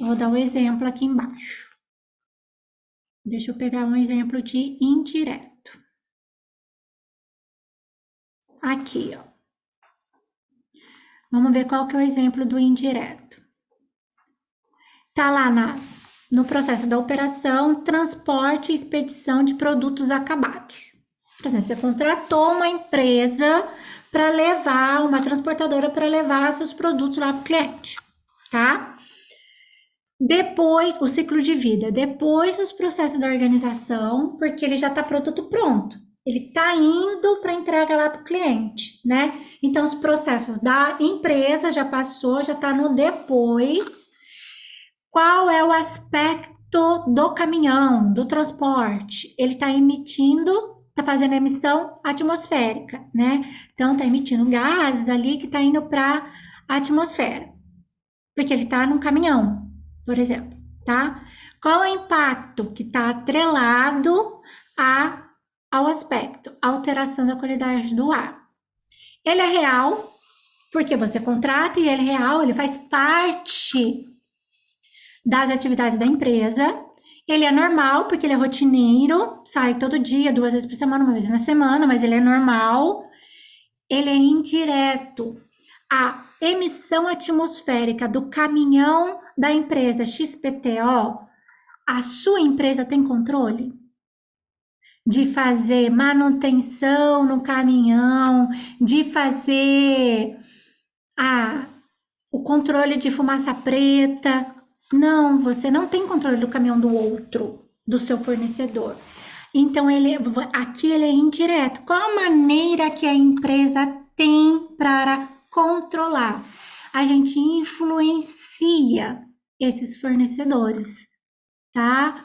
Vou dar um exemplo aqui embaixo. Deixa eu pegar um exemplo de indireto. Aqui, ó. Vamos ver qual que é o exemplo do indireto. Tá lá no processo da operação, transporte e expedição de produtos acabados. Por exemplo, você contratou uma empresa para levar, uma transportadora para levar seus produtos lá para o cliente, tá? Depois, o ciclo de vida, depois dos processos da organização, porque ele já está produto pronto. Ele está indo para entrega lá para o cliente, né? Então, os processos da empresa já passou, já está no depois. Qual é o aspecto do caminhão, do transporte? Ele está emitindo, está fazendo emissão atmosférica, né? Então, está emitindo gases ali que está indo para a atmosfera, porque ele está num caminhão, por exemplo, tá? Qual é o impacto que está atrelado ao aspecto, alteração da qualidade do ar? Ele é real, porque você contrata e ele é real, ele faz parte das atividades da empresa. Ele é normal, porque ele é rotineiro, sai todo dia, 2 vezes por semana, uma vez na semana, mas ele é normal. Ele é indireto. A emissão atmosférica do caminhão da empresa XPTO, a sua empresa tem controle de fazer manutenção no caminhão, de fazer o controle de fumaça preta? Não, você não tem controle do caminhão do outro, do seu fornecedor. Então, aqui ele é indireto. Qual a maneira que a empresa tem para controlar? A gente influencia esses fornecedores, tá?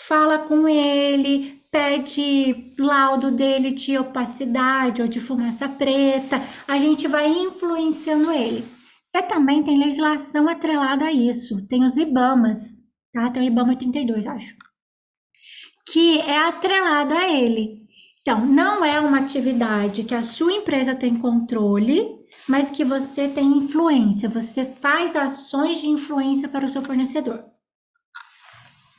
Fala com ele, pede laudo dele de opacidade ou de fumaça preta. A gente vai influenciando ele. E também tem legislação atrelada a isso. Tem os IBAMAs, tá? Tem o IBAMA 82, acho, que é atrelado a ele. Então, não é uma atividade que a sua empresa tem controle, mas que você tem influência. Você faz ações de influência para o seu fornecedor.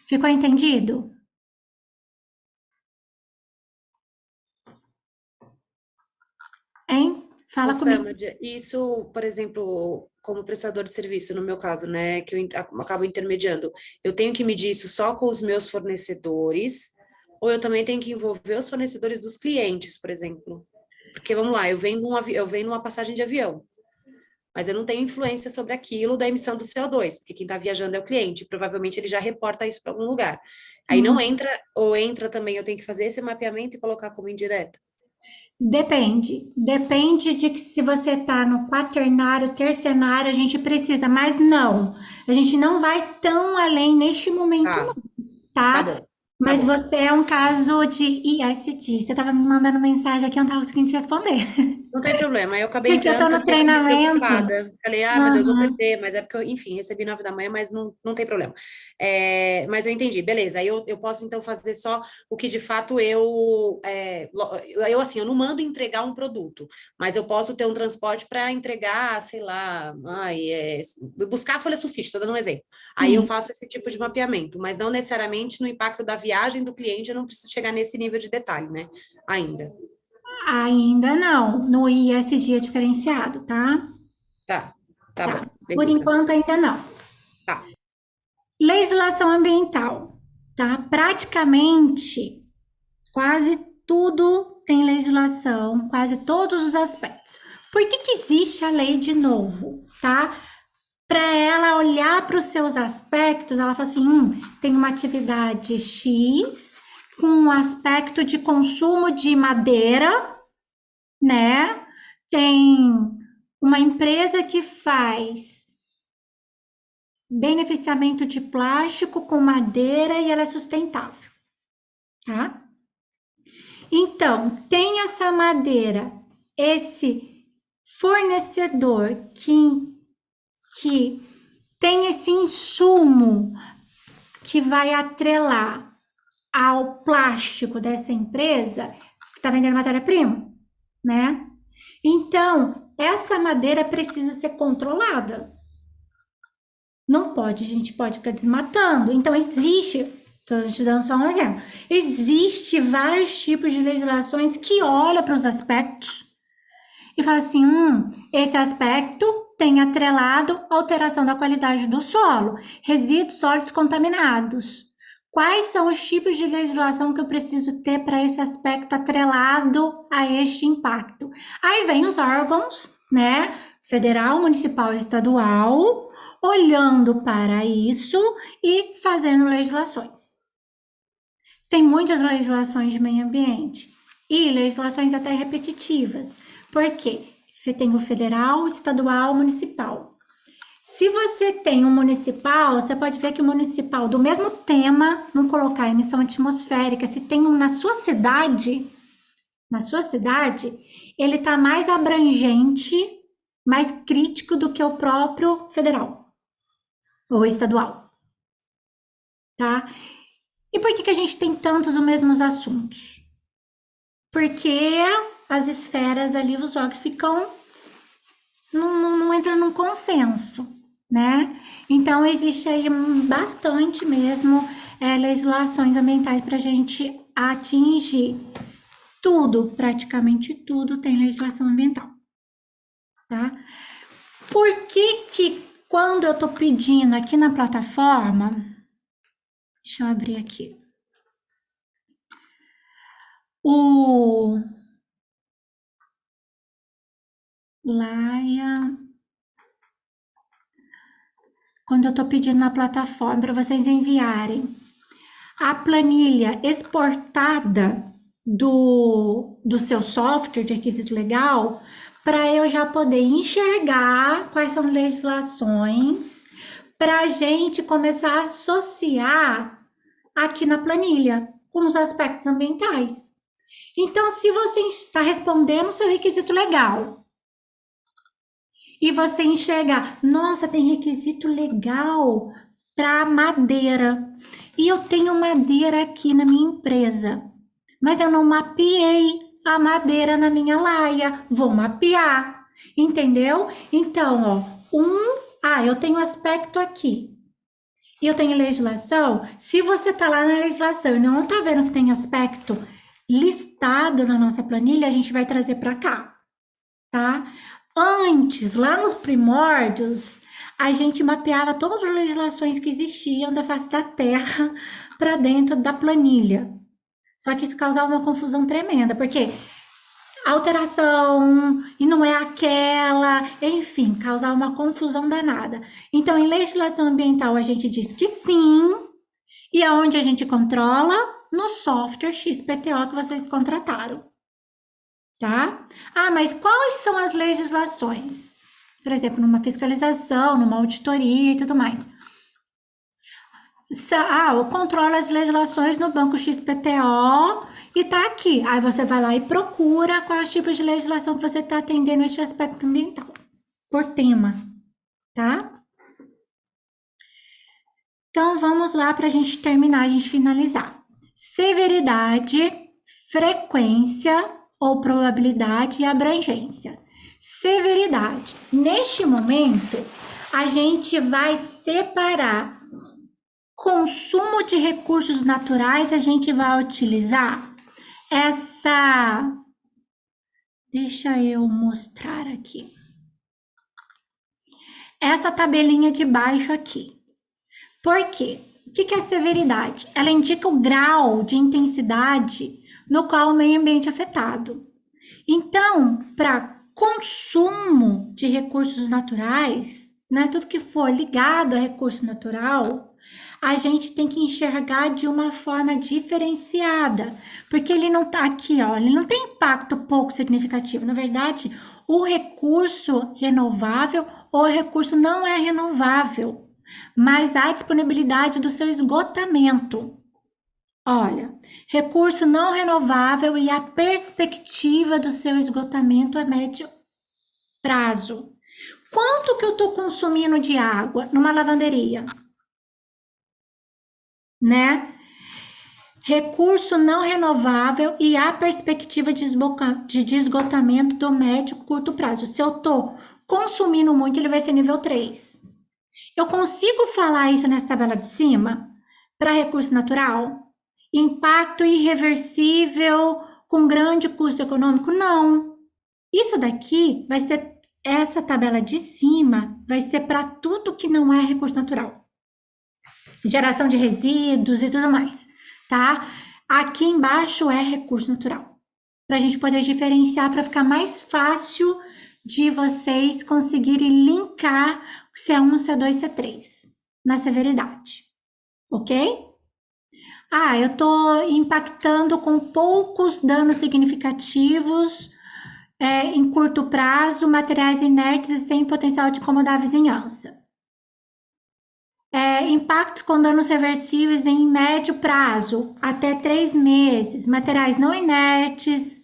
Ficou entendido? Hein? Fala comigo. Isso, por exemplo, como prestador de serviço, no meu caso, né, que eu acabo intermediando, eu tenho que medir isso só com os meus fornecedores, ou eu também tenho que envolver os fornecedores dos clientes, por exemplo? Porque, vamos lá, eu vendo uma passagem de avião, mas eu não tenho influência sobre aquilo da emissão do CO2, porque quem está viajando é o cliente, provavelmente ele já reporta isso para algum lugar. Aí não entra, ou entra também, eu tenho que fazer esse mapeamento e colocar como indireta? Depende de que se você está no quaternário, tercenário, a gente precisa, mas não, a gente não vai tão além neste momento, não, tá? Tá bom. Mas bom. você é um caso de ISD. Você estava me mandando mensagem aqui, eu não estava conseguindo te responder. Não tem problema. Aí eu acabei Porque eu entrando estou no porque eu fiquei treinamento. preocupada. Falei, ah, meu Deus, vou Aham. perder. Mas é porque eu, enfim, recebi 9 da manhã, mas não tem problema. Mas eu entendi, beleza. Aí eu posso, então, fazer só o que de fato assim, eu não mando entregar um produto, mas eu posso ter um transporte para entregar, sei lá, buscar a folha sulfite, estou dando um exemplo. Aí eu Sim, faço esse tipo de mapeamento, mas não necessariamente no impacto da viagem do cliente, eu não preciso chegar nesse nível de detalhe, né? Ainda. ainda não. No ISD é diferenciado, tá? Tá Tá. bom, Por beleza. enquanto ainda não. Tá. Legislação ambiental, tá? Praticamente quase tudo tem legislação, quase todos os aspectos. Por que que existe a lei de novo, tá? Para ela olhar para os seus aspectos, ela fala assim: tem uma atividade X com um aspecto de consumo de madeira, né? Tem uma empresa que faz beneficiamento de plástico com madeira e ela é sustentável, tá? Então, tem essa madeira, esse fornecedor que tem esse insumo que vai atrelar ao plástico dessa empresa que está vendendo matéria-prima, né? Então, essa madeira precisa ser controlada. Não pode, a gente pode ficar desmatando. Então, estou te dando só um exemplo, existe vários tipos de legislações que olham para os aspectos e fala assim, esse aspecto tem atrelado alteração da qualidade do solo, resíduos sólidos contaminados. Quais são os tipos de legislação que eu preciso ter para esse aspecto atrelado a este impacto? Aí vem os órgãos, né, federal, municipal e estadual, olhando para isso e fazendo legislações. Tem muitas legislações de meio ambiente e legislações até repetitivas. Por quê? Tem o federal, estadual, municipal. Se você tem um municipal, você pode ver que o municipal do mesmo tema, não colocar emissão atmosférica, se tem um na sua cidade, ele está mais abrangente, mais crítico do que o próprio federal ou estadual, tá? E por que a gente tem tantos os mesmos assuntos? Porque as esferas ali, os órgãos ficam, não entram num consenso, né? Então, existe aí bastante mesmo legislações ambientais para a gente atingir. Tudo, praticamente tudo, tem legislação ambiental, tá? Por que quando eu estou pedindo aqui na plataforma, deixa eu abrir aqui, o Laia, quando eu estou pedindo na plataforma para vocês enviarem a planilha exportada do seu software de requisito legal, para eu já poder enxergar quais são legislações, para a gente começar a associar aqui na planilha com os aspectos ambientais. Então, se você está respondendo o seu requisito legal e você enxergar, nossa, tem requisito legal para madeira, e eu tenho madeira aqui na minha empresa, mas eu não mapeei a madeira na minha laia, vou mapear, entendeu? Então, eu tenho aspecto aqui, e eu tenho legislação. Se você está lá na legislação e não está vendo que tem aspecto listado na nossa planilha, a gente vai trazer para cá, tá? Antes, lá nos primórdios, a gente mapeava todas as legislações que existiam da face da Terra para dentro da planilha. Só que isso causava uma confusão tremenda, porque alteração e não é aquela, enfim, causava uma confusão danada. Então, em legislação ambiental, a gente diz que sim, e aonde a gente controla? No software XPTO que vocês contrataram. Tá? Mas quais são as legislações? Por exemplo, numa fiscalização, numa auditoria e tudo mais. Eu controlo as legislações no Banco XPTO e tá aqui. Aí você vai lá e procura quais tipos de legislação que você está atendendo este aspecto ambiental, por tema, tá? Então, vamos lá para a gente terminar, a gente finalizar. Severidade, frequência ou probabilidade e abrangência. Severidade. Neste momento, a gente vai separar consumo de recursos naturais, a gente vai utilizar essa... Deixa eu mostrar aqui. Essa tabelinha de baixo aqui. Por quê? O que é a severidade? Ela indica o grau de intensidade no qual o meio ambiente é afetado. Então, para consumo de recursos naturais, né, tudo que for ligado a recurso natural, a gente tem que enxergar de uma forma diferenciada, porque ele não está aqui, ó, ele não tem impacto pouco significativo. Na verdade, o recurso renovável ou o recurso não é renovável, mas há disponibilidade do seu esgotamento. Olha, recurso não renovável e a perspectiva do seu esgotamento a médio prazo. Quanto que eu estou consumindo de água numa lavanderia? Né? Recurso não renovável e a perspectiva de esgotamento do médio e curto prazo. Se eu estou consumindo muito, ele vai ser nível 3. Eu consigo falar isso nessa tabela de cima? Para recurso natural? Impacto irreversível com grande custo econômico? Não. Isso daqui vai ser, essa tabela de cima vai ser para tudo que não é recurso natural. Geração de resíduos e tudo mais, tá? Aqui embaixo é recurso natural. Para a gente poder diferenciar, para ficar mais fácil de vocês conseguirem linkar C1, C2, C3 na severidade, ok? Eu estou impactando com poucos danos significativos em curto prazo, materiais inertes e sem potencial de incomodar a vizinhança. Impactos com danos reversíveis em médio prazo, até 3 meses, materiais não inertes,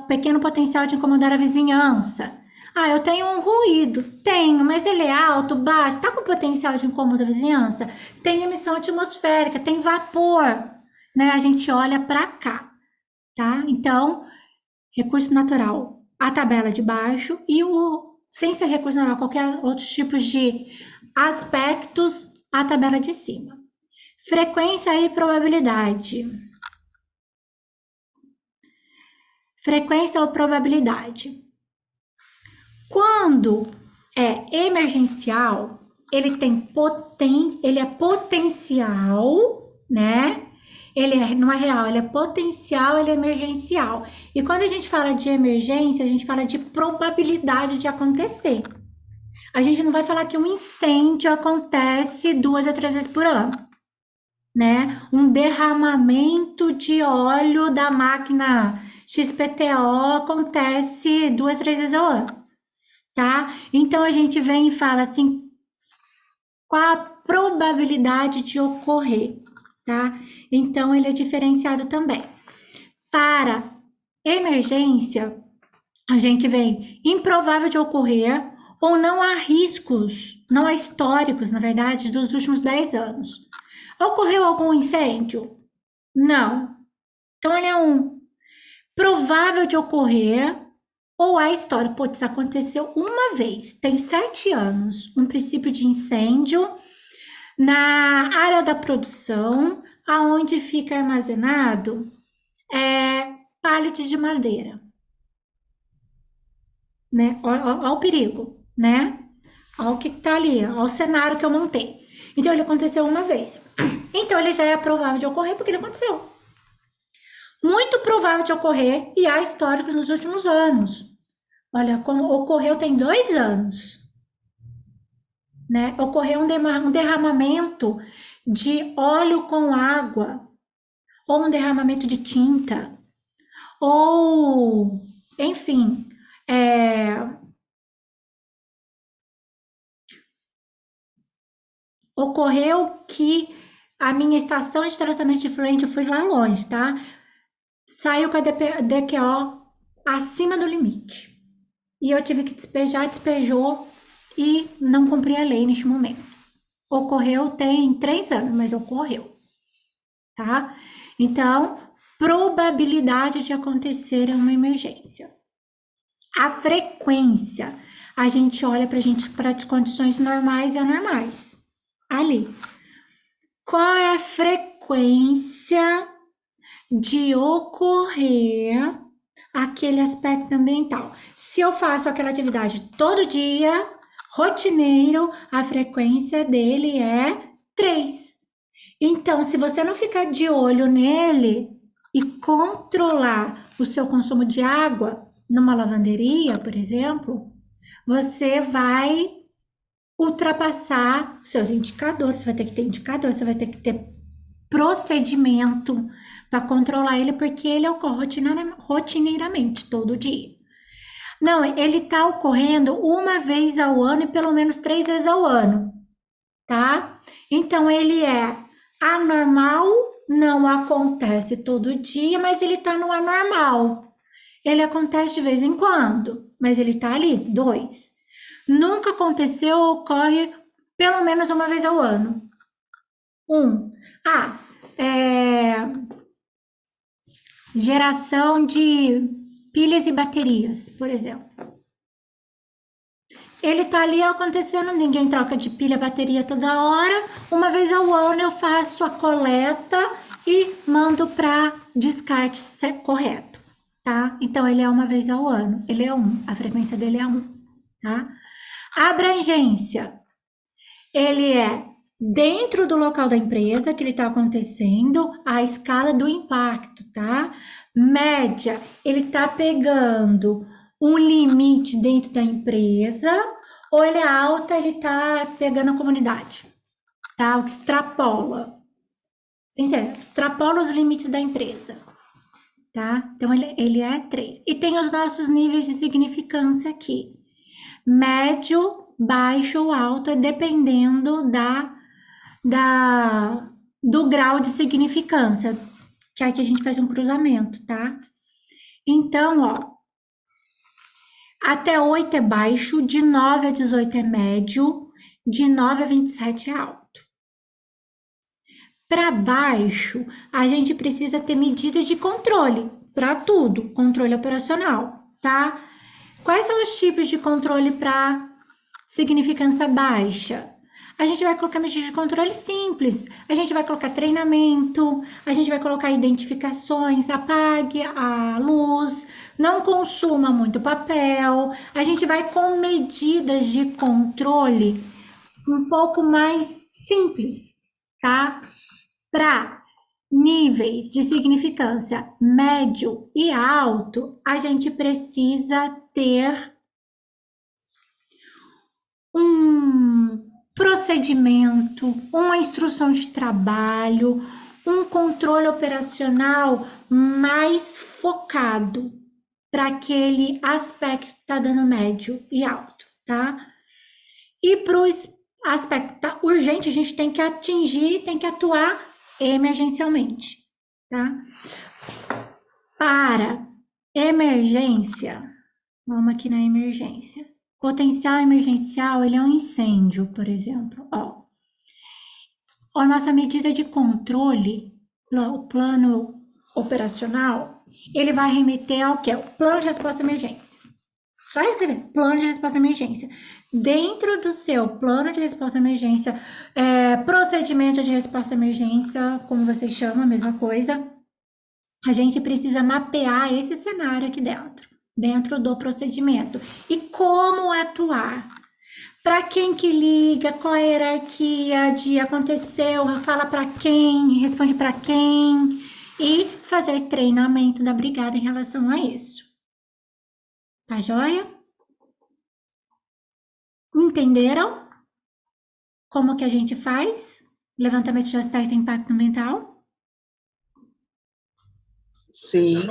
pequeno potencial de incomodar a vizinhança. Eu tenho um ruído. Tenho, mas ele é alto, baixo, está com potencial de incômodo à vizinhança? Tem emissão atmosférica, tem vapor, né? A gente olha para cá, tá? Então, recurso natural, a tabela de baixo e sem ser recurso natural, qualquer outros tipos de aspectos, a tabela de cima. Frequência e probabilidade. Frequência ou probabilidade. Quando é emergencial, ele é potencial, né? Não é real, ele é potencial, ele é emergencial. E quando a gente fala de emergência, a gente fala de probabilidade de acontecer. A gente não vai falar que um incêndio acontece 2 a 3 vezes por ano, né? Um derramamento de óleo da máquina XPTO acontece 2 a 3 vezes ao ano, tá? Então a gente vem e fala assim, qual a probabilidade de ocorrer, tá? Então ele é diferenciado também. Para emergência, a gente vem improvável de ocorrer ou não há riscos, não há históricos, na verdade, dos últimos 10 anos. Ocorreu algum incêndio? Não. Então ele é provável de ocorrer ou há história. Isso aconteceu uma vez, tem 7 anos, um princípio de incêndio na área da produção, aonde fica armazenado pallet de madeira, né? Olha o perigo, né? Olha o que está ali, olha o cenário que eu montei. Então, ele aconteceu uma vez. Então, ele já é provável de ocorrer porque ele aconteceu. Muito provável de ocorrer e há históricos nos últimos anos. Olha, como ocorreu tem 2 anos, né? Ocorreu um derramamento de óleo com água, ou um derramamento de tinta, ou, enfim, Ocorreu que a minha estação de tratamento de efluente, eu fui lá longe, tá? Saiu com a DQO acima do limite. E eu tive que despejar, despejou e não cumpri a lei neste momento. Ocorreu tem 3 anos, mas ocorreu, tá? Então, probabilidade de acontecer uma emergência. A frequência, a gente olha para as condições normais e anormais. Ali. Qual é a frequência de ocorrer aquele aspecto ambiental? Se eu faço aquela atividade todo dia, rotineiro, a frequência dele é 3. Então, se você não ficar de olho nele e controlar o seu consumo de água numa lavanderia, por exemplo, você vai ultrapassar os seus indicadores, você vai ter que ter indicador, você vai ter que ter procedimento para controlar ele, porque ele ocorre rotineiramente, todo dia. Não, ele está ocorrendo uma vez ao ano e pelo menos 3 vezes ao ano, tá? Então, ele é anormal, não acontece todo dia, mas ele está no anormal. Ele acontece de vez em quando, mas ele está ali, 2. Nunca aconteceu ou ocorre pelo menos uma vez ao ano. 1. Geração de pilhas e baterias, por exemplo. Ele tá ali acontecendo, ninguém troca de pilha, bateria toda hora. Uma vez ao ano eu faço a coleta e mando para descarte correto, tá? Então ele é uma vez ao ano, ele é 1, a frequência dele é 1, tá? A abrangência, ele é dentro do local da empresa que ele está acontecendo, a escala do impacto, tá? Média, ele está pegando um limite dentro da empresa, ou ele é alta, ele está pegando a comunidade, tá? O que extrapola. Sincero, extrapola os limites da empresa, tá? Então, ele é 3. E tem os nossos níveis de significância aqui. Médio, baixo ou alto, dependendo do grau de significância, que aqui a gente faz um cruzamento, tá? Então, ó, até 8 é baixo, de 9 a 18 é médio, de 9 a 27 é alto. Para baixo, a gente precisa ter medidas de controle para tudo, controle operacional, tá? Quais são os tipos de controle para significância baixa? A gente vai colocar medidas de controle simples, a gente vai colocar treinamento, a gente vai colocar identificações, apague a luz, não consuma muito papel, a gente vai com medidas de controle um pouco mais simples, tá? Para níveis de significância médio e alto, a gente precisa ter um procedimento, uma instrução de trabalho, um controle operacional mais focado para aquele aspecto que está dando médio e alto, tá? E para o aspecto tá urgente, a gente tem que atingir, tem que atuar emergencialmente, tá? Para emergência, vamos aqui na emergência. Potencial emergencial, ele é um incêndio, por exemplo. Ó, a nossa medida de controle, o plano operacional, ele vai remeter ao que? O plano de resposta à emergência. Só escrever, plano de resposta à emergência. Dentro do seu plano de resposta à emergência, procedimento de resposta à emergência, como vocês chamam, a mesma coisa, a gente precisa mapear esse cenário aqui dentro do procedimento. E como atuar? Para quem que liga, qual é a hierarquia de aconteceu, fala para quem, responde para quem, e fazer treinamento da brigada em relação a isso. Tá joia? Entenderam como que a gente faz levantamento de aspecto de impacto ambiental? Sim.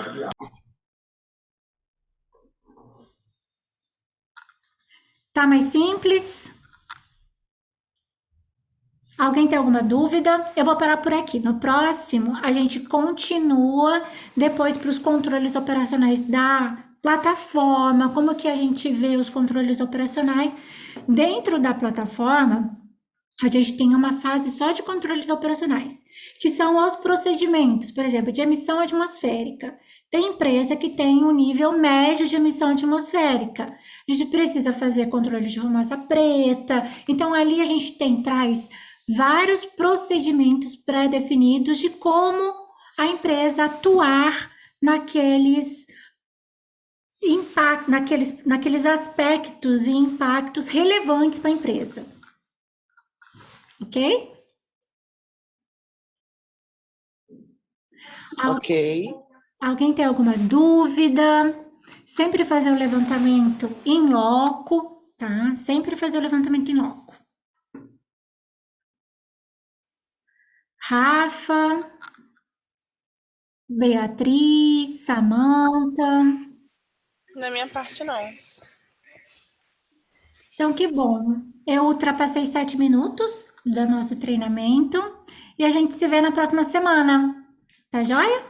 Tá mais simples? Alguém tem alguma dúvida? Eu vou parar por aqui. No próximo, a gente continua depois para os controles operacionais da plataforma, como que a gente vê os controles operacionais. Dentro da plataforma, a gente tem uma fase só de controles operacionais, que são os procedimentos, por exemplo, de emissão atmosférica. Tem empresa que tem um nível médio de emissão atmosférica. A gente precisa fazer controle de fumaça preta. Então, ali a gente traz vários procedimentos pré-definidos de como a empresa atuar naqueles naqueles aspectos e impactos relevantes para a empresa. Ok? Ok. Alguém tem alguma dúvida? Sempre fazer o levantamento em loco, tá? Sempre fazer o levantamento em loco. Rafa, Beatriz, Samanta. Na minha parte, não. Então, que bom. Eu ultrapassei 7 minutos do nosso treinamento e a gente se vê na próxima semana. Tá joia?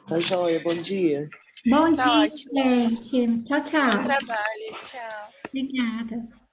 Tá joia, bom dia. Bom Tá dia, ótimo. gente. Tchau, Bom tchau. trabalho. Tchau. Obrigada.